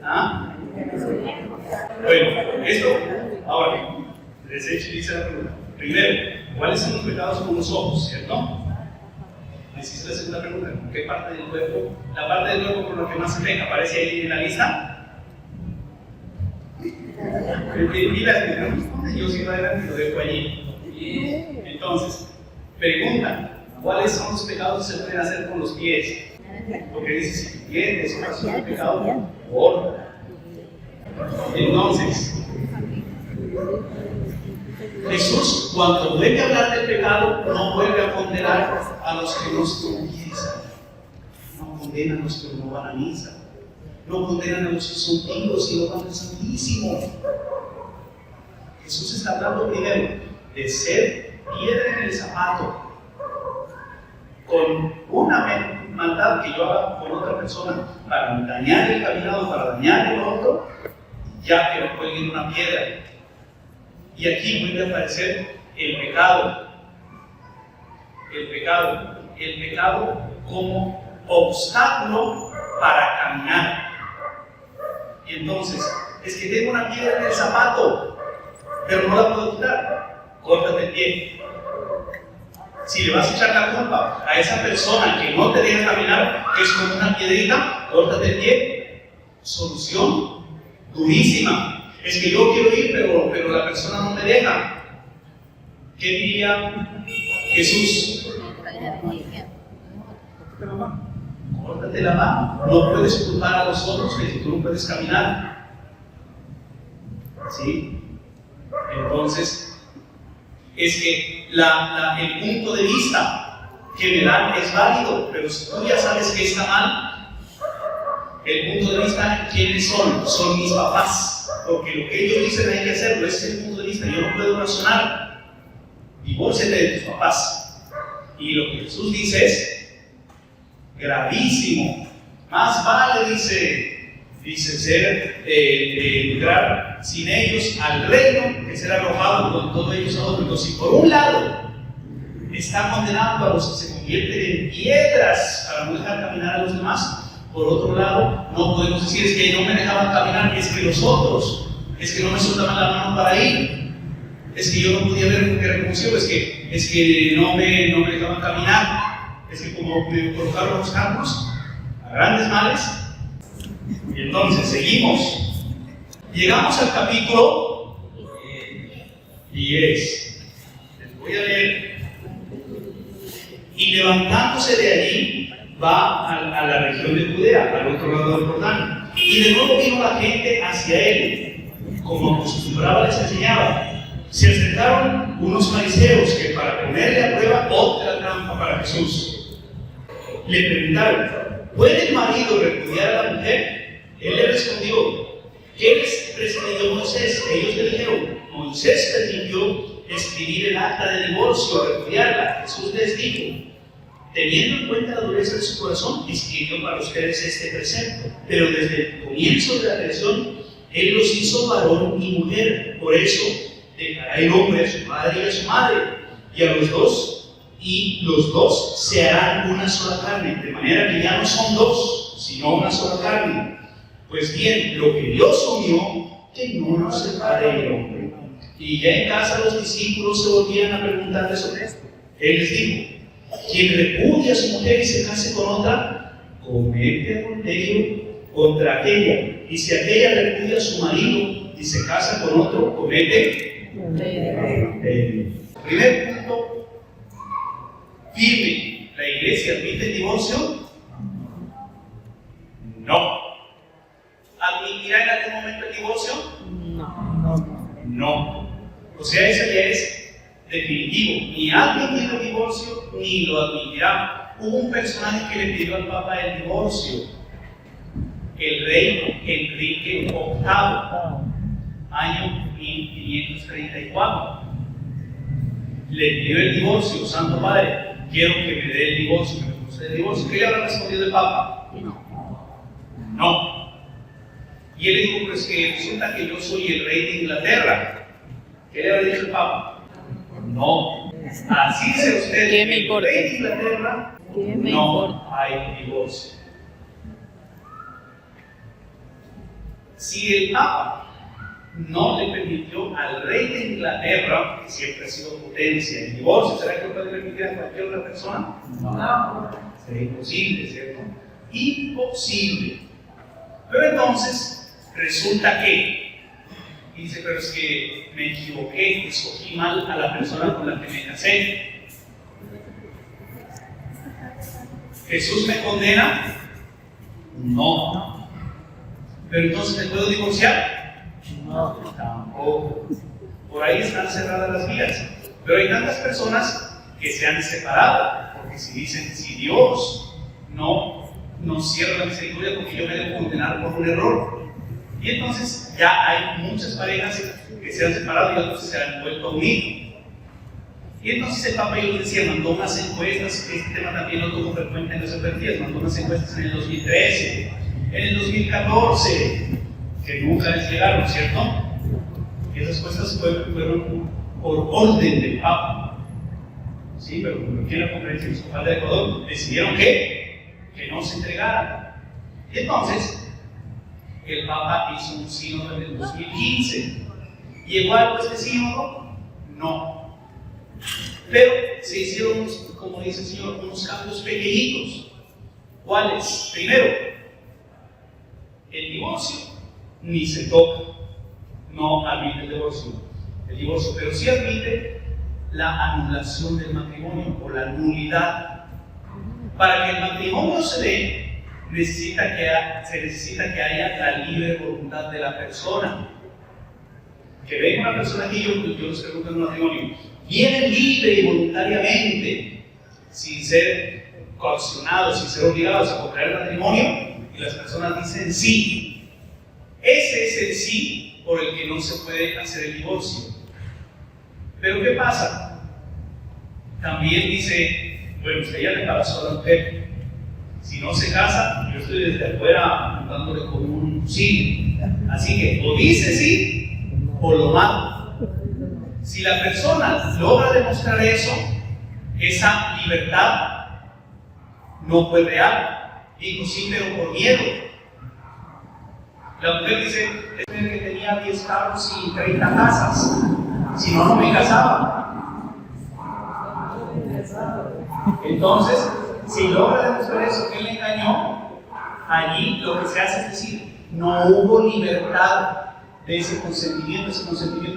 ¿Ah? Bueno, esto, ahora, les he hecho la pregunta. Primero, ¿cuáles son los pecados con los ojos, cierto? Les hice la segunda pregunta, ¿con qué parte del cuerpo? La parte del cuerpo con la que más se peca, ¿aparece ahí en la lista? Yo sigo adelante y lo dejo allí. Entonces, pregunta, ¿cuáles son los pecados que se pueden hacer con los pies? Porque dice, si tu pie es un pecado, corta. Entonces, Jesús, cuando vuelve a hablar del pecado, no vuelve a condenar a los que no se confiesan, no condena a los que no van a misa, no condenan a los que son tímidos y no van al Santísimo. Jesús está hablando primero de ser piedra en el zapato, con una maldad que yo haga con otra persona para dañar el caminado, para dañar el otro, ya que lo cuelguen una piedra. Y aquí vuelve a aparecer el pecado. El pecado como obstáculo para caminar. Y entonces, es que tengo una piedra en el zapato, pero no la puedo quitar. Córtate el pie. Si le vas a echar la culpa a esa persona que no te deja caminar, que es como una piedrita, córtate el pie. Solución durísima. Es que yo quiero ir, pero la persona no me deja. ¿Qué diría Jesús? Córtate la mano. No puedes culpar a los otros que tú no puedes caminar. ¿Sí? Entonces, es que el punto de vista que me dan es válido, pero si tú ya sabes que está mal, el punto de vista, ¿quiénes son? Son mis papás, porque lo que ellos dicen hay que hacerlo, ese es el punto de vista, yo no puedo razonar. Divórciate de tus papás. Y lo que Jesús dice es gravísimo. Más vale, dice ser, entrar sin ellos al reino que ser arrojado con todos ellos a otro. Entonces, si por un lado está condenando a los que se convierten en piedras para no dejar caminar a los demás, por otro lado, no podemos decir es que no me dejaban caminar, es que los otros, es que no me soltaban la mano para ir, es que yo no podía ver qué reconoció, es que no me dejaban caminar, es que como me colocaron los campos a grandes males. Y entonces seguimos, llegamos al capítulo 10. Les voy a leer. Y levantándose de allí, va a la región de Judea, al otro lado del Jordán. Y de nuevo vino la gente hacia él, como acostumbraba les enseñaba. Se acercaron unos fariseos que para ponerle a prueba otra trampa para Jesús. Le preguntaron, ¿puede el marido repudiar a la mujer? Él le respondió, ¿qué les prescribió Moisés? Ellos le dijeron, Moisés permitió escribir el acta de divorcio, repudiarla. Jesús les dijo, teniendo en cuenta la dureza de su corazón, escribió para ustedes este precepto. Pero desde el comienzo de la creación, Él los hizo varón y mujer. Por eso dejará el hombre a su padre y a su madre, y los dos se harán una sola carne, de manera que ya no son dos, sino una sola carne. Pues bien, lo que Dios unió, que no nos separe el hombre. Y ya en casa los discípulos se volvían a preguntarle sobre esto. Él les dijo, quien repudia a su mujer y se case con otra, comete adulterio contra aquella. Y si aquella repudia a su marido y se casa con otro, comete adulterio. Primer punto firme, ¿la iglesia admite el divorcio? No. ¿Admitirá en algún momento el divorcio? No. O sea, eso ya es definitivo. Ni ha admitido el divorcio, ni lo admitirá. Hubo un personaje que le pidió al Papa el divorcio, el rey Enrique VIII, año 1534. Le pidió el divorcio, Santo Padre, quiero que me dé el divorcio, que me conceda el divorcio. ¿Qué le habrá respondido el Papa? No. Y él dijo, pues que resulta que yo soy el rey de Inglaterra. ¿Qué le habrá dicho el Papa? No. Así dice usted, ¿Qué me el importa? rey de Inglaterra, no hay divorcio. Si el Papa no le permitió al rey de Inglaterra, que siempre ha sido potencia, el divorcio, ¿será que lo puede permitir a cualquier otra persona? No. Sería imposible, ¿cierto? Imposible. Pero entonces, resulta que, dice, pero es que me equivoqué, escogí mal a la persona con la que me casé. ¿Jesús me condena? No. ¿Pero entonces me puedo divorciar? No. Tampoco. Por ahí están cerradas las vías. Pero hay tantas personas que se han separado, porque si dicen, si Dios no cierra la misericordia porque yo me debo condenar por un error. Y entonces ya hay muchas parejas que se han separado y otros se han vuelto a unir. Y entonces el Papa, yo les decía, mandó unas encuestas, este tema también lo tuvo frecuente en las Eucaristías, mandó unas encuestas en el 2013, en el 2014, que nunca les llegaron, ¿cierto? Y esas encuestas fueron por orden del Papa. Sí, pero como aquí en la conferencia episcopal de Ecuador decidieron que no se entregaran. Y entonces, el Papa hizo un sínodo en el 2015. ¿Llegó algo a este sínodo? No. Pero se hicieron, como dice el Señor, unos cambios pequeñitos. ¿Cuáles? Primero, el divorcio ni se toca. No admite el divorcio, pero sí admite la anulación del matrimonio o la nulidad. Para que el matrimonio se dé, se necesita que haya la libre voluntad de la persona. Que venga una persona aquí, yo les pregunto en un matrimonio, viene libre y voluntariamente, sin ser coaccionados, sin ser obligados a contraer el matrimonio, y las personas dicen sí. Ese es el sí por el que no se puede hacer el divorcio. Pero ¿qué pasa? También dice, bueno, usted ya le embarazó a la mujer. Si no se casa, yo estoy desde afuera dándole con un fusil. Así que o dice sí o lo mato. Si la persona logra demostrar eso, esa libertad no fue real. Digo sí, pero por miedo. La mujer dice que tenía 10 carros y 30 casas. Si no, no me casaba. Entonces, si logra demostrar eso, que él le engañó, allí lo que se hace es decir, no hubo libertad de ese consentimiento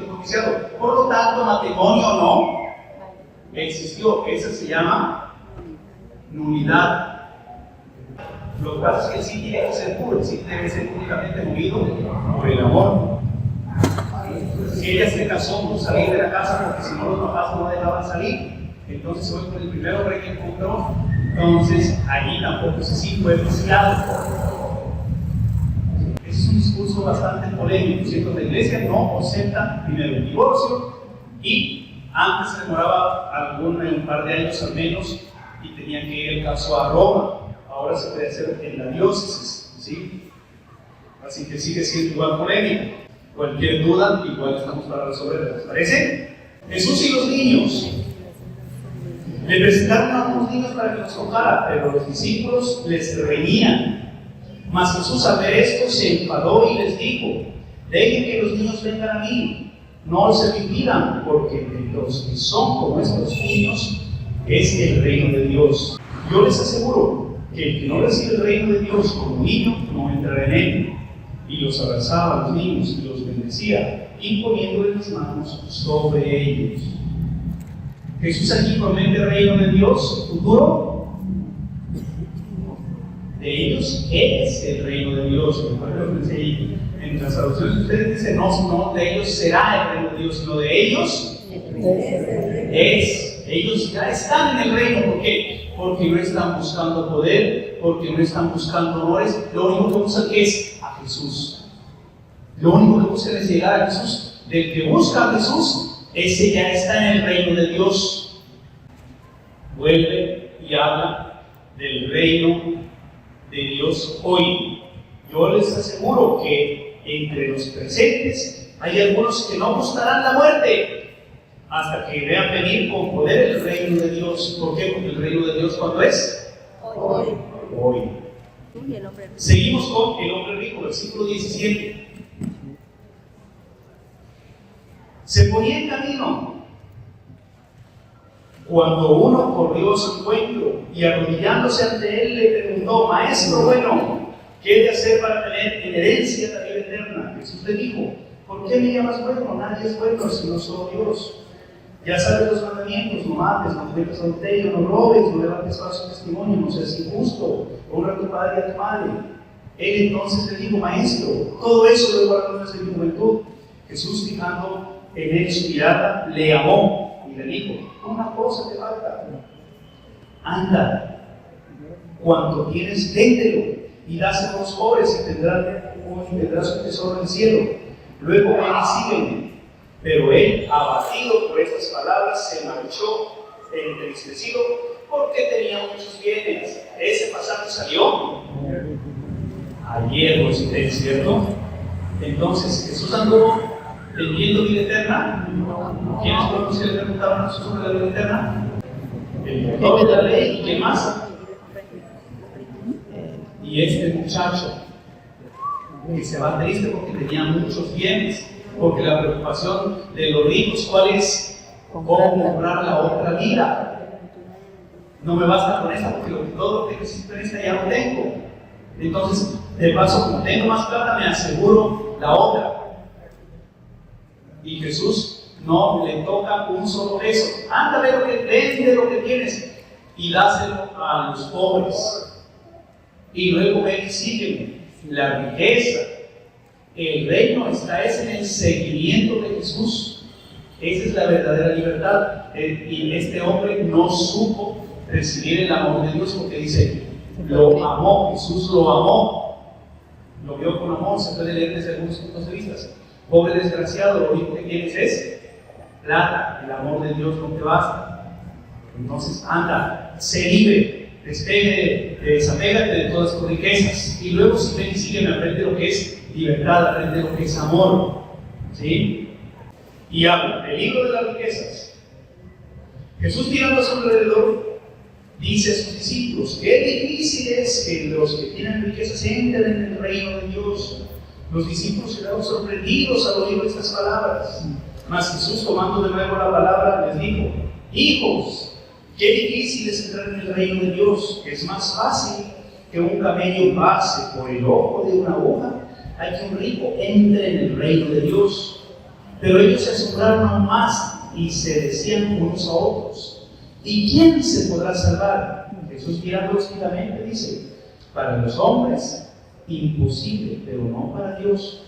propiciado. Por lo tanto, matrimonio no existió. Esa se llama nulidad. Lo que pasa es que el sí tiene que ser puro, el sí debe ser únicamente movido por el amor. Si ella se casó por salir de la casa porque si no los papás no dejaban salir, entonces se fue con el primero rey que encontró, entonces allí tampoco ese sí fue viciado. Ese es un discurso bastante polémico, ¿cierto? La iglesia no acepta primero el divorcio y antes se demoraba un par de años al menos y tenía que ir el caso a Roma. Ahora se puede hacer en la diócesis, ¿sí? Así que sigue siendo igual polémico. Cualquier duda, igual estamos para resolverla, ¿les parece? Jesús y los niños. Le presentaron a unos niños para que los tocara, pero los discípulos les reñían. Mas Jesús al ver esto se enfadó y les dijo: dejen que los niños vengan a mí, no se impidan, porque de los que son como estos niños es el reino de Dios. Yo les aseguro que el que no recibe el reino de Dios como niño no entrará en él. Y los abrazaba a los niños y los bendecía, imponiéndoles las manos sobre ellos. Jesús aquí promete el reino de Dios futuro. De ellos es el reino de Dios. En las traducciones ustedes dicen, no, de ellos será el reino de Dios, sino de ellos es. Ellos ya están en el reino. ¿Por qué? Porque no están buscando poder, porque no están buscando honores. Lo único que buscan es a Jesús. Lo único que buscan es llegar a Jesús. Del que busca a Jesús, ese ya está en el reino de Dios. Vuelve y habla del reino de Dios hoy. Yo les aseguro que entre los presentes hay algunos que no buscarán la muerte hasta que vean venir con poder el reino de Dios. ¿Por qué? Porque el reino de Dios, ¿cuándo es? Hoy. Seguimos con el hombre rico, versículo 17. Se ponía en camino cuando uno corrió a su encuentro y arrodillándose ante él le preguntó: maestro bueno, ¿qué he de hacer para tener en herencia la vida eterna? Jesús le dijo: ¿por qué me llamas bueno? Nadie es bueno sino solo Dios. Ya sabes los mandamientos: no mates, no cometas adulterio, no robes, no levantes falso testimonio, no seas injusto, honra a tu padre y a tu madre. Él entonces le dijo: maestro, todo eso lo he guardado desde mi juventud. Jesús, fijando en él su mirada, le amó y le dijo: una cosa te falta. Anda, cuanto tienes, véndelo y dáselo a los pobres y tendrás un tesoro en el cielo. Luego ven y sígueme. Pero él, abatido por estas palabras, se marchó entristecido porque tenía muchos bienes. Ese pasaje salió ayer, lo cité, ¿cierto? Entonces Jesús andó vendiendo vida eterna. ¿Quiénes fueron los que le preguntaban a Jesús sobre la vida eterna? El doctor de la ley. ¿Y quién más? Y este muchacho que se va triste porque tenía muchos bienes. Porque la preocupación de los ricos, ¿cuál es? ¿Cómo comprar la otra vida? No me basta con esta, porque todo lo que necesito en esta ya lo tengo. Entonces, de paso, como tengo más plata, me aseguro la otra. Y Jesús no le toca un solo peso. Anda, vende lo que tienes y dáselo a los pobres. Y luego ven y sígueme. La riqueza El reino está en el seguimiento de Jesús. Esa es la verdadera libertad. Y este hombre no supo recibir el amor de Dios porque dice, lo amó, Jesús lo amó, lo vio con amor. Se puede leer desde algunos puntos de vista. Pobre desgraciado, lo único que tienes es plata. El amor de Dios no te basta. Entonces anda, sé libre, desapégate de todas tus riquezas. Y luego si ven y siguen, aprende lo que es libertad, aprende lo que es amor. ¿Sí? Y habla del libro de las riquezas. Jesús, mirando a su alrededor, dice a sus discípulos: qué difícil es que los que tienen riquezas entren en el reino de Dios. Los discípulos quedaron sorprendidos al oír estas palabras. Mas Jesús, tomando de nuevo la palabra, les dijo: hijos, qué difícil es entrar en el reino de Dios. Es más fácil que un camello pase por el ojo de una aguja a que un rico entre en el reino de Dios. Pero ellos se asombraron aún más y se decían unos a otros: ¿y quién se podrá salvar? Jesús, mirándolos fijamente, dice: para los hombres imposible, pero no para Dios.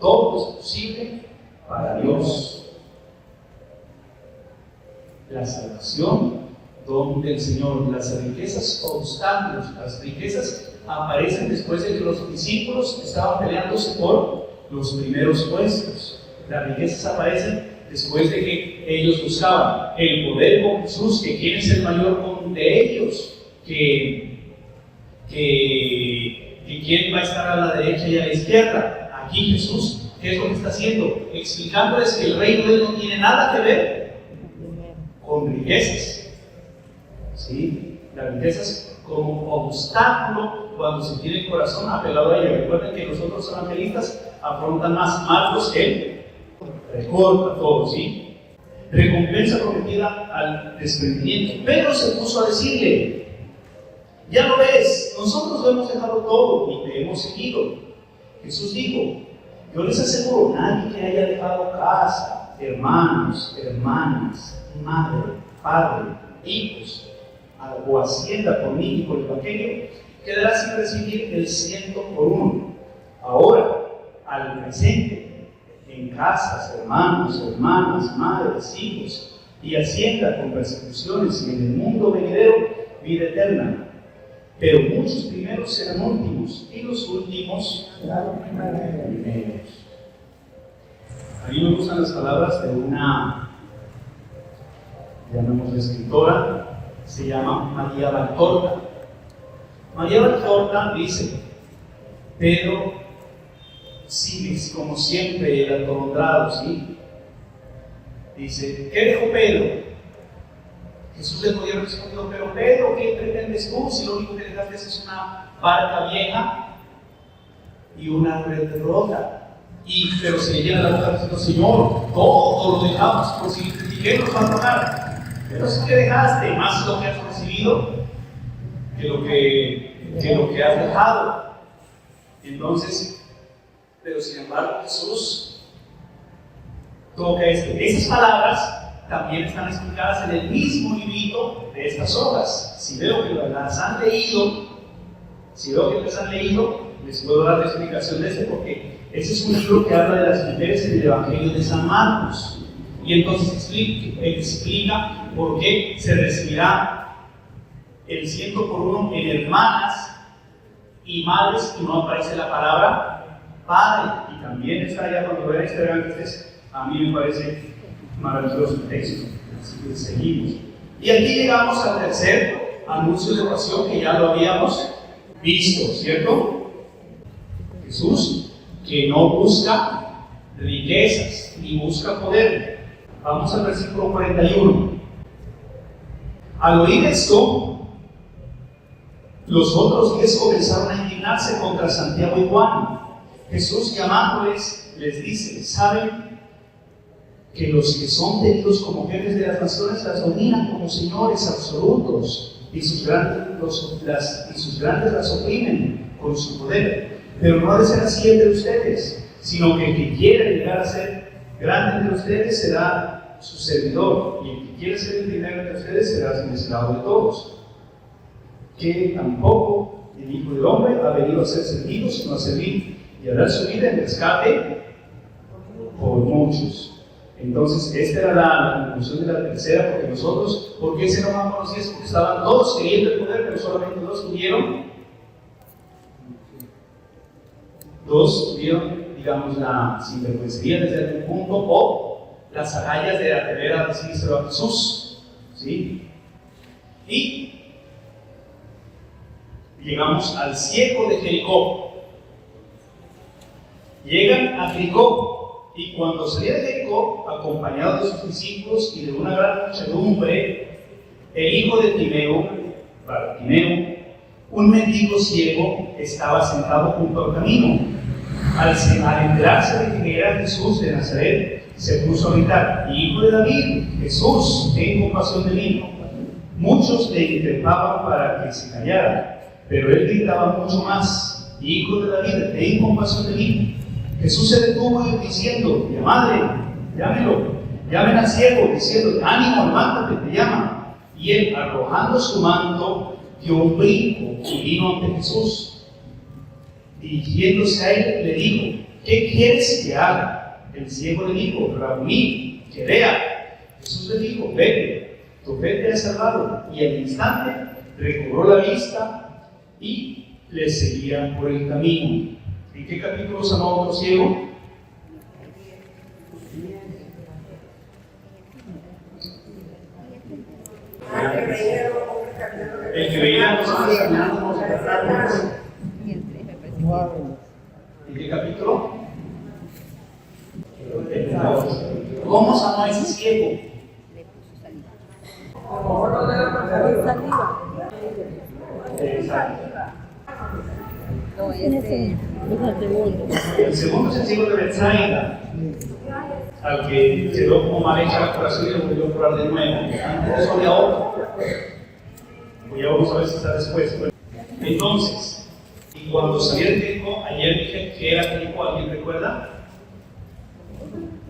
Todo es posible para Dios. La salvación, don del Señor. Las riquezas, obstáculos. Las riquezas aparecen después de que los discípulos estaban peleándose por los primeros puestos. Las riquezas aparecen después de que ellos buscaban el poder con Jesús, que quién es el mayor de ellos, que quién va a estar a la derecha y a la izquierda. Aquí Jesús, ¿qué es lo que está haciendo? Explicándoles que el reino de Él no tiene nada que ver con riquezas. ¿Sí? Las riquezas como obstáculo cuando se tiene el corazón apelado a ello. Recuerden que los otros evangelistas afrontan más. Marcos, él recorta todo, ¿sí? Recompensa prometida al desprendimiento. Pedro se puso a decirle: ya lo ves, nosotros lo hemos dejado todo y te hemos seguido. Jesús dijo: yo les aseguro, nadie que haya dejado casa, hermanos, hermanas, madre, padre, hijos, o hacienda por mí y por el evangelio, quedará sin recibir el 100 por uno. Ahora, al presente, en casas, hermanos, hermanas, madres, hijos y hacienda con persecuciones, y en el mundo venidero vida eterna. Pero muchos primeros serán últimos y los últimos serán primeros. A mí me gustan las palabras de una, llamémosla escritora, se llama María Valtorta. María Valtorta dice: Pedro sigue como siempre el atolondrado, ¿sí? Dice: ¿qué dejó Pedro? Jesús le podía haber respondido: pero Pedro, ¿qué pretendes tú si lo único que dejaste es una barca vieja y una red rota? Pero se le llena la boca diciendo: Señor, todo lo dejamos, por si critiqué nos va a pagar. Pero si que dejaste, más lo que has recibido que lo que has dejado. Entonces, pero sin embargo Jesús toca esto. Esas palabras también están explicadas en el mismo librito de estas hojas. Si veo que las han leído, les puedo dar la explicación de este, porque ese es un libro que habla de las mujeres en el Evangelio de San Marcos. Y entonces explica por qué se recibirá el 100 por uno en hermanas y madres, y no aparece la palabra padre. Y también está allá, cuando vean este, vean que a mí me parece maravilloso el texto. Así que seguimos. Y aquí llegamos al tercer anuncio de oración, que ya lo habíamos visto, ¿cierto? Jesús, que no busca riquezas ni busca poder. Vamos al versículo 41. Al oír esto, los otros 10 comenzaron a indignarse contra Santiago y Juan. Jesús, llamándoles, les dice: ¿saben que los que son tenidos como jefes de las naciones las dominan como señores absolutos, y sus grandes las oprimen con su poder? Pero no ha de ser así entre ustedes, sino que el que quiera llegar a ser grande entre ustedes será su servidor, y el que quiera ser el primero entre ustedes será el esclavo de todos. Que tampoco el Hijo del Hombre ha venido a ser servido, sino a servir y a dar su vida en rescate por muchos. Entonces, esta era la conclusión de la tercera, porque nosotros, ¿por qué ese no más conocido? Porque estaban todos queriendo el poder, pero solamente dos tuvieron, digamos, la sinvergüencería desde algún punto, o las agallas de atrever a decírselo a Jesús, ¿sí? Y llegamos al ciego de Jericó. Llegan a Jericó, y cuando salía de Jericó, acompañado de sus discípulos y de una gran muchedumbre, el hijo de Timeo, Bartimeo, un mendigo ciego, estaba sentado junto al camino. Al enterarse de que era Jesús de Nazaret, se puso a gritar: Hijo de David, Jesús, ten compasión de mí. Muchos le intentaban para que se callara, pero él gritaba mucho más: Hijo de David, ten compasión de mí. Jesús se detuvo diciendo: Mi madre, llámelo. Llamen al ciego, diciendo: Ánimo, levántate, te llama. Y él, arrojando su manto, dio un brinco y vino ante Jesús. Dirigiéndose a él, le dijo: ¿Qué quieres que haga? El ciego le dijo: Rabí, que vea. Jesús le dijo: Vete, tu fe te ha salvado. Y al instante recobró la vista y le seguía por el camino. ¿En qué capítulo sanó otro ciego? El que veía los ángeles caminando por los árboles. ¿En qué capítulo? ¿Cómo sanó a ese ciego? Exacto. El segundo es el ciego de Bethsaida, al que quedó como mal hecha la curación y lo volvió a curar de nuevo. Antes había otro. Pues ya vamos a ver si está después. Entonces, y cuando salió el Jericó, ayer dije que era Jericó, ¿alguien recuerda?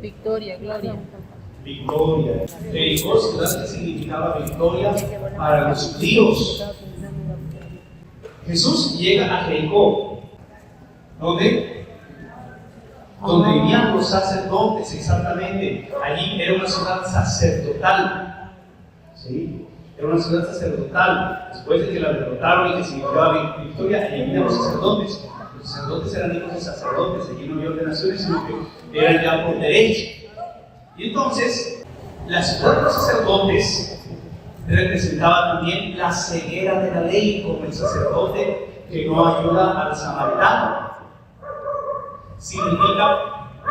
Victoria, gloria. Victoria. Jericó, ciudad que significaba victoria para los judíos. Jesús llega a Jericó, donde vivían los sacerdotes, exactamente. Allí era una ciudad sacerdotal, ¿sí? Era una ciudad sacerdotal. Después de que la derrotaron y que significaba victoria, allí vivían los sacerdotes. Los sacerdotes eran hijos de sacerdotes, allí no había ordenaciones, sino que eran ya por derecho. Y entonces, la ciudad de los sacerdotes representaba también la ceguera de la ley, como el sacerdote que no ayuda al samaritano. Significa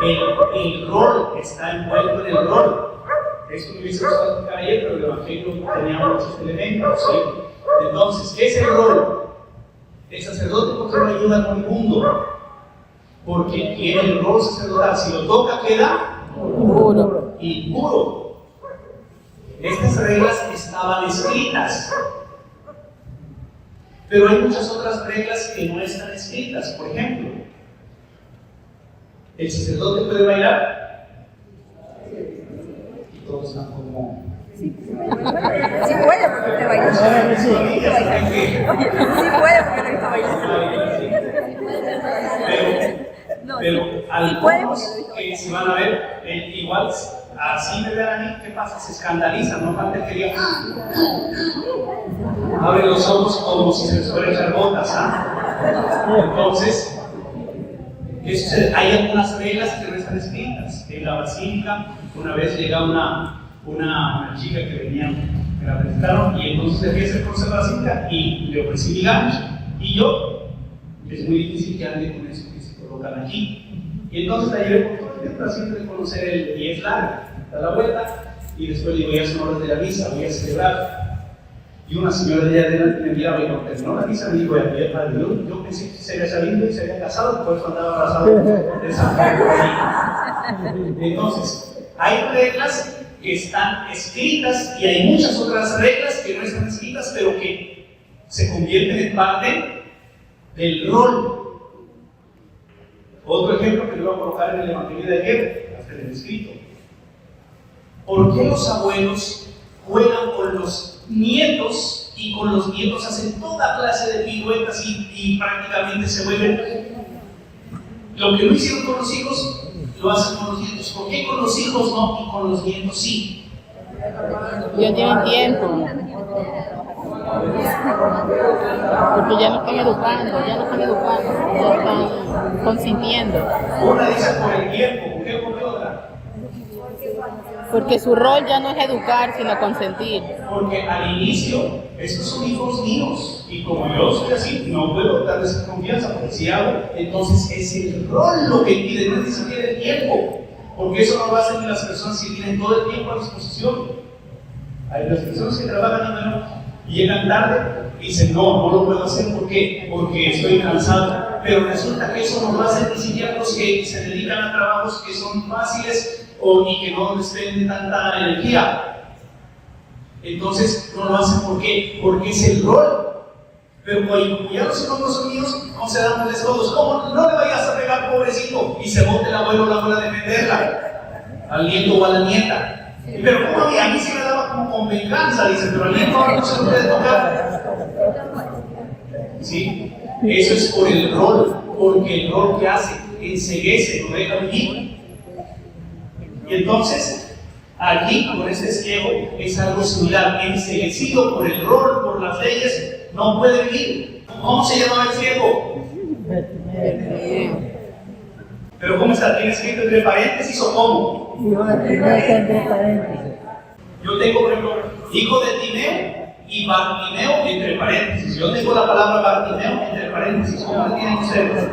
el rol, está envuelto en el rol. Esto lo hubiese gustado explicar ayer, pero el Evangelio tenía muchos elementos, ¿sí? Entonces, ¿qué es el rol? El sacerdote, ¿por qué no ayuda al mundo? Porque tiene el rol sacerdotal. Si lo toca, queda impuro. Estas reglas estaban escritas, pero hay muchas otras reglas que no están escritas. Por ejemplo, ¿el sacerdote puede bailar? Y todos están como... Sí puede porque te baila. Sí puede porque te baila. Pero algunos que se van a ver, igual así me vean a mí, ¿qué pasa? Se escandalizan, no falta que digan, abre los ojos como si se les fuera a echar botas, ¿ah? Entonces, ¿qué sucede? Hay algunas reglas que no están escritas. En la basílica, una vez llega una chica que venía, me la presentaron, y entonces le fui a hacer conocer la basílica y le ofrecí mi gancho. Y yo, es muy difícil que ande con eso que se colocan aquí. Y entonces la llevé por todo el tiempo haciendo de conocer el, y es larga, da la vuelta, y después le digo, ya son horas de la misa, voy a celebrar. Y una señora de allá adelante me miraba y cuando terminó la misa me dijo, yo pensé que se había salido y se había casado, por eso andaba abrazado de esa mujer. Entonces, hay reglas que están escritas y hay muchas otras reglas que no están escritas, pero que se convierten en parte del rol. Otro ejemplo que le voy a colocar en el Evangelio de ayer, hasta el escrito. ¿Por qué los abuelos juegan con los nietos y con los nietos hacen toda clase de piruetas y prácticamente se vuelven Lo que no hicieron con los hijos, lo hacen con los nietos. ¿Por qué con los hijos no y con los nietos sí? Dios tiene tiempo. Porque ya no están educando, ya están consintiendo. Una dice por el tiempo, ¿por qué por qué otra? Porque su rol ya no es educar, sino consentir. Porque al inicio, estos son hijos míos, y como yo soy así, no puedo darles esa confianza, porque si hago, entonces es el rol lo que pide, no es ni siquiera el tiempo, porque eso no lo hacen ni las personas que tienen todo el tiempo a disposición. Hay las personas que trabajan a menos y llegan tarde y dicen, no lo puedo hacer, ¿por qué? Porque estoy cansado, pero resulta que eso no lo hacen ni siquiera los que se dedican a trabajos que son fáciles y que no despenden tanta energía. Entonces no lo hacen, ¿por qué? Porque es el rol. Pero como ya los hijos no son míos, no se dándoles todos. ¿Cómo no le vayas a pegar, pobrecito? Y se bote el abuelo o la abuela a defenderla, al nieto o a la nieta. Pero como a mí sí me daba como con venganza, dice, pero al nieto no se lo puede tocar. ¿Sí? Eso es por el rol, porque el rol que hace enceguece, lo deja vivir. Y entonces, aquí con este ciego es algo similar, enceguecido por el rol, por las leyes, no puede vivir. ¿Cómo se llamaba el ciego? Pero ¿cómo está? ¿Tiene escrito entre paréntesis o cómo? Yo tengo, por ejemplo, hijo de Timeo y Bartimeo entre paréntesis. Yo tengo la palabra Bartimeo entre paréntesis. ¿Cómo la tienen ustedes?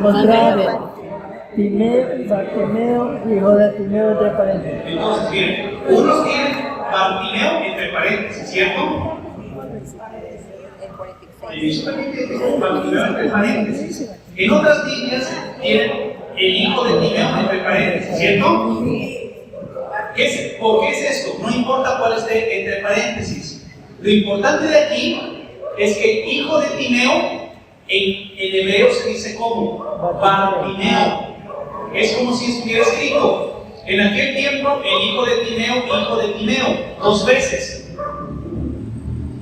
Timeo, Bartimeo, hijo de Timeo entre paréntesis. Entonces, miren, unos tienen Bartimeo entre paréntesis, ¿cierto? Y eso también tiene Bartimeo entre paréntesis. En otras líneas tienen el hijo de Timeo entre paréntesis, ¿cierto? ¿Por qué es esto? No importa cuál esté entre paréntesis. Lo importante de aquí es que hijo de Timeo en hebreo se dice como Bartimeo. Es como si estuviera escrito. En aquel tiempo, el hijo de Timeo, dos veces.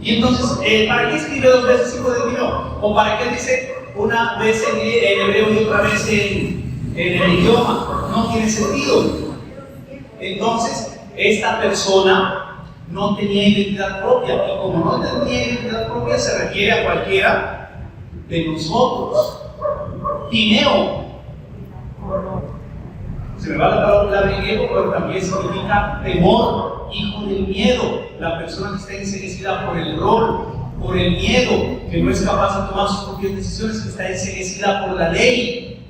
Y entonces, ¿para qué escribe dos veces hijo de Timeo? ¿O para qué dice una vez en hebreo y otra vez en el idioma? No tiene sentido. Entonces, esta persona no tenía identidad propia. Y como no tenía identidad propia, se refiere a cualquiera de nosotros. Timeo. Se me va la palabra en griego, pero también significa temor, hijo del miedo. La persona que está enceguecida por el rol, por el miedo, que no es capaz de tomar sus propias decisiones, que está enceguecida por la ley.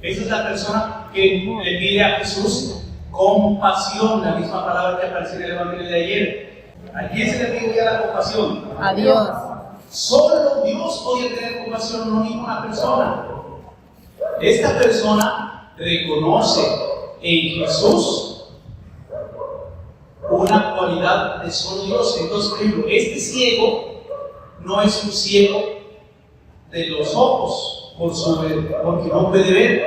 Esa es la persona que le pide a Jesús compasión, la misma palabra que apareció en el Evangelio de ayer. ¿A quién se le pide ya la compasión? A Dios. Solo Dios puede tener compasión, no ninguna persona. Esta persona reconoce en Jesús una cualidad de solo Dios. Entonces, por ejemplo, este ciego no es un ciego de los ojos porque no puede ver.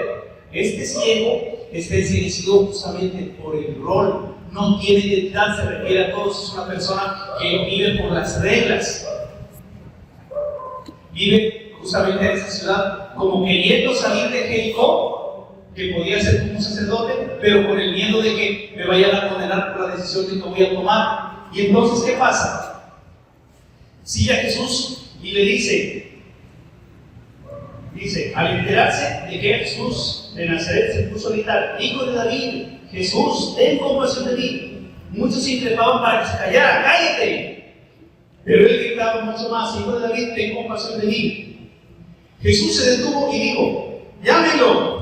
Este ciego está enceguecido justamente por el rol. No tiene identidad, se refiere a todos. Es una persona que vive por las reglas. Vive justamente en esa ciudad como queriendo salir de Jericó, que podía ser como un sacerdote, pero con el miedo de que me vayan a condenar por la decisión que voy a tomar. Y entonces, ¿qué pasa? Sigue a Jesús y le dice, al enterarse de que Jesús de Nazaret se puso a gritar, hijo de David, Jesús, ten compasión de mí. Muchos se increpaban para que se callara, cállate. Pero él gritaba mucho más, hijo de David, ten compasión de mí. Jesús se detuvo y dijo, llámenlo.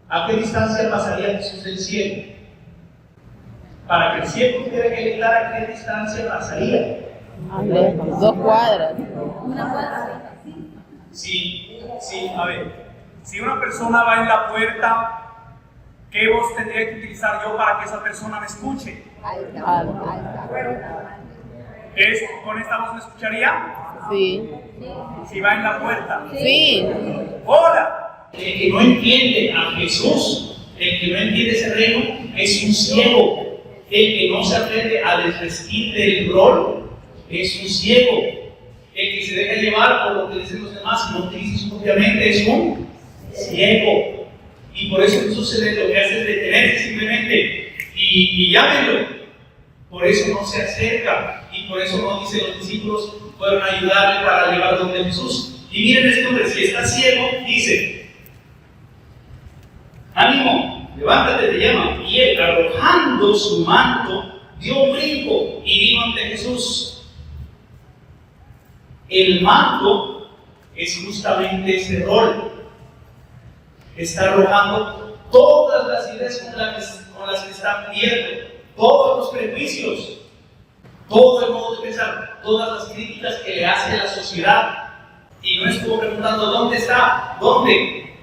¿A qué distancia pasaría Jesús del cielo? Para que el cielo tuviera que gritar, ¿a qué distancia pasaría? 2 cuadras. Sí, a ver, si una persona va en la puerta, ¿qué voz tendría que utilizar yo para que esa persona me escuche? ¿Con esta voz me escucharía? Sí. Si va en la puerta. Sí. ¡Hola! El que no entiende a Jesús, el que no entiende ese reino, es un ciego. El que no se aprende a desvestir del rol, es un ciego. el que se deja llevar por lo que dicen los demás y no utiliza su propia mente es un ciego. Y por eso Jesús lo que hace es detenerse simplemente y llámenlo. Por eso no se acerca y por eso no dice los discípulos fueron a ayudarle para llevar donde Jesús. Y miren este hombre, si está ciego, dice, ánimo, levántate, te llama. Y él, arrojando su manto, dio un brinco y vino ante Jesús. El manto es justamente ese rol. Está arrojando todas las ideas con las que está viendo, todos los prejuicios, todo el modo de pensar, todas las críticas que le hace la sociedad. Y no estuvo preguntando dónde está, dónde.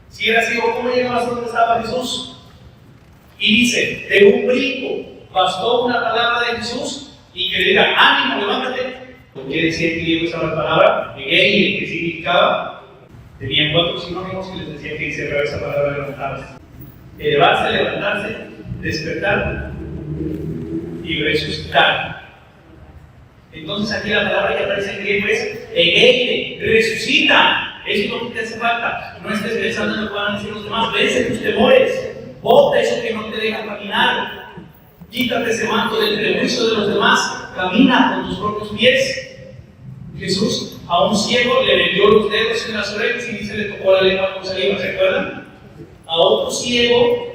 Si era ciego, ¿cómo llegabas a donde estaba Jesús? Y dice, de un brinco, bastó una palabra de Jesús y que le diga, ánimo, levántate. ¿Qué decía en griego esa palabra? Egei, que significaba. Tenían 4 sinónimos y les decía que encerraba esa palabra levantarse. Elevarse, levantarse, despertar y resucitar. Entonces aquí la palabra que aparece en griego es egei, resucita. Eso es lo que te hace falta. No estés pensando en lo que van a decir los demás. Vence tus temores. Bota eso que no te deja caminar. Quítate ese manto del prejuicio de los demás. Camina con tus propios pies. Jesús a un ciego le metió los dedos en las orejas y dice le tocó la lengua con saliva, ¿se acuerdan? A otro ciego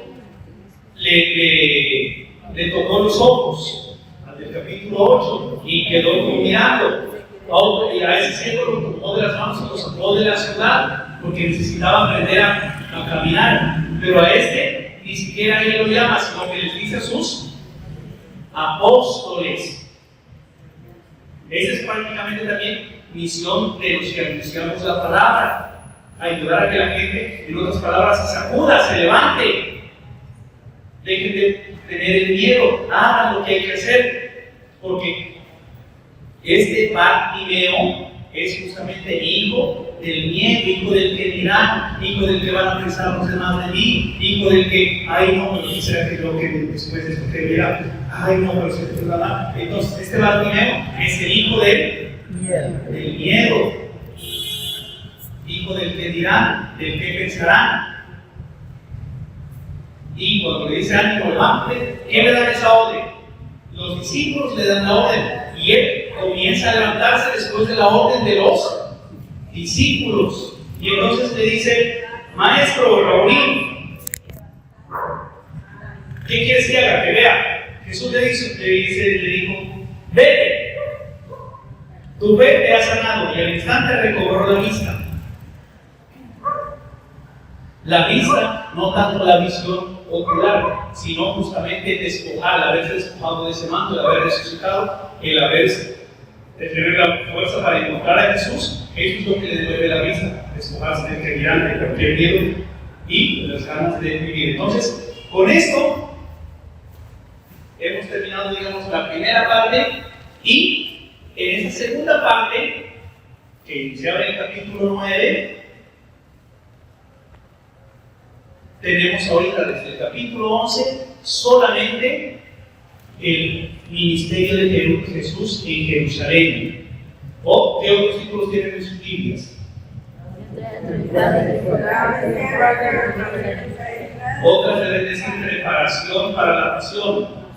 le tocó los ojos, al del capítulo 8, y quedó mirando. Y a ese ciego lo tomó de las manos y lo sacó de la ciudad porque necesitaba aprender a caminar. Pero a este ni siquiera él lo llama, sino que les dice a sus apóstoles. Esa es prácticamente también misión de los que anunciamos la palabra, ayudar a que la gente, en otras palabras, se sacuda, se levante, dejen de tener el miedo, hagan lo que hay que hacer, porque este Bartimeo es justamente hijo del miedo, hijo del que dirán, hijo del que van a pensar los demás de mí, hijo del que, ay no, pero quisiera que lo que después de esto que viera, ay no, pero se te da. Entonces, este Bartimeo es el hijo del miedo, hijo del que dirán, del que pensarán. Y cuando le dice ánimo, levántate, ¿qué le dan esa orden? Los discípulos le dan la orden y él comienza a levantarse después de la orden de los discípulos. Y entonces le dice, maestro, Raúl, ¿qué quieres que haga? Que vea. Jesús le dijo, vete, tu fe te ha sanado, y al instante recobró la vista. La vista, no tanto la visión ocular, sino justamente despojar, el haberse despojado de ese manto, el haber resucitado, el haber de tener la fuerza para encontrar a Jesús. Eso es lo que le devuelve la vista, despojarse del que dirán, de cualquier miedo y de las ganas de vivir. Entonces, con esto hemos terminado, digamos, la primera parte, y en esa segunda parte, que iniciaba en el capítulo 9, tenemos ahorita desde el capítulo 11 solamente el ministerio de Jesús en Jerusalén. ¿O qué otros títulos tienen en sus Biblias? Otras deben decir preparación para la pasión.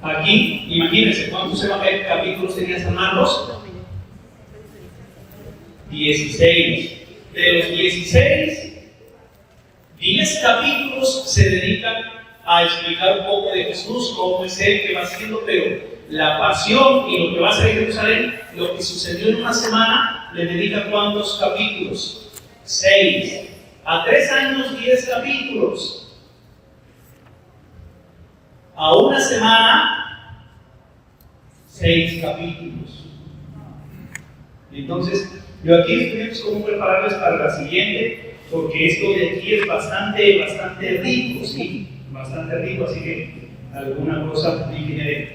Aquí, imagínense, ¿cuántos capítulos tenía San Marcos? 16. De los 16, 10 capítulos se dedican a explicar un poco de Jesús, cómo es Él, qué va haciendo, pero la pasión y lo que va a hacer en Jerusalén, lo que sucedió en una semana, le dedica ¿cuántos capítulos? 6. A 3 años, 10 capítulos. A una semana, 6 capítulos. Entonces, yo aquí estudiamos cómo prepararles para la siguiente, porque esto de aquí es bastante rico, sí, bastante rico, así que alguna cosa de ingeniería.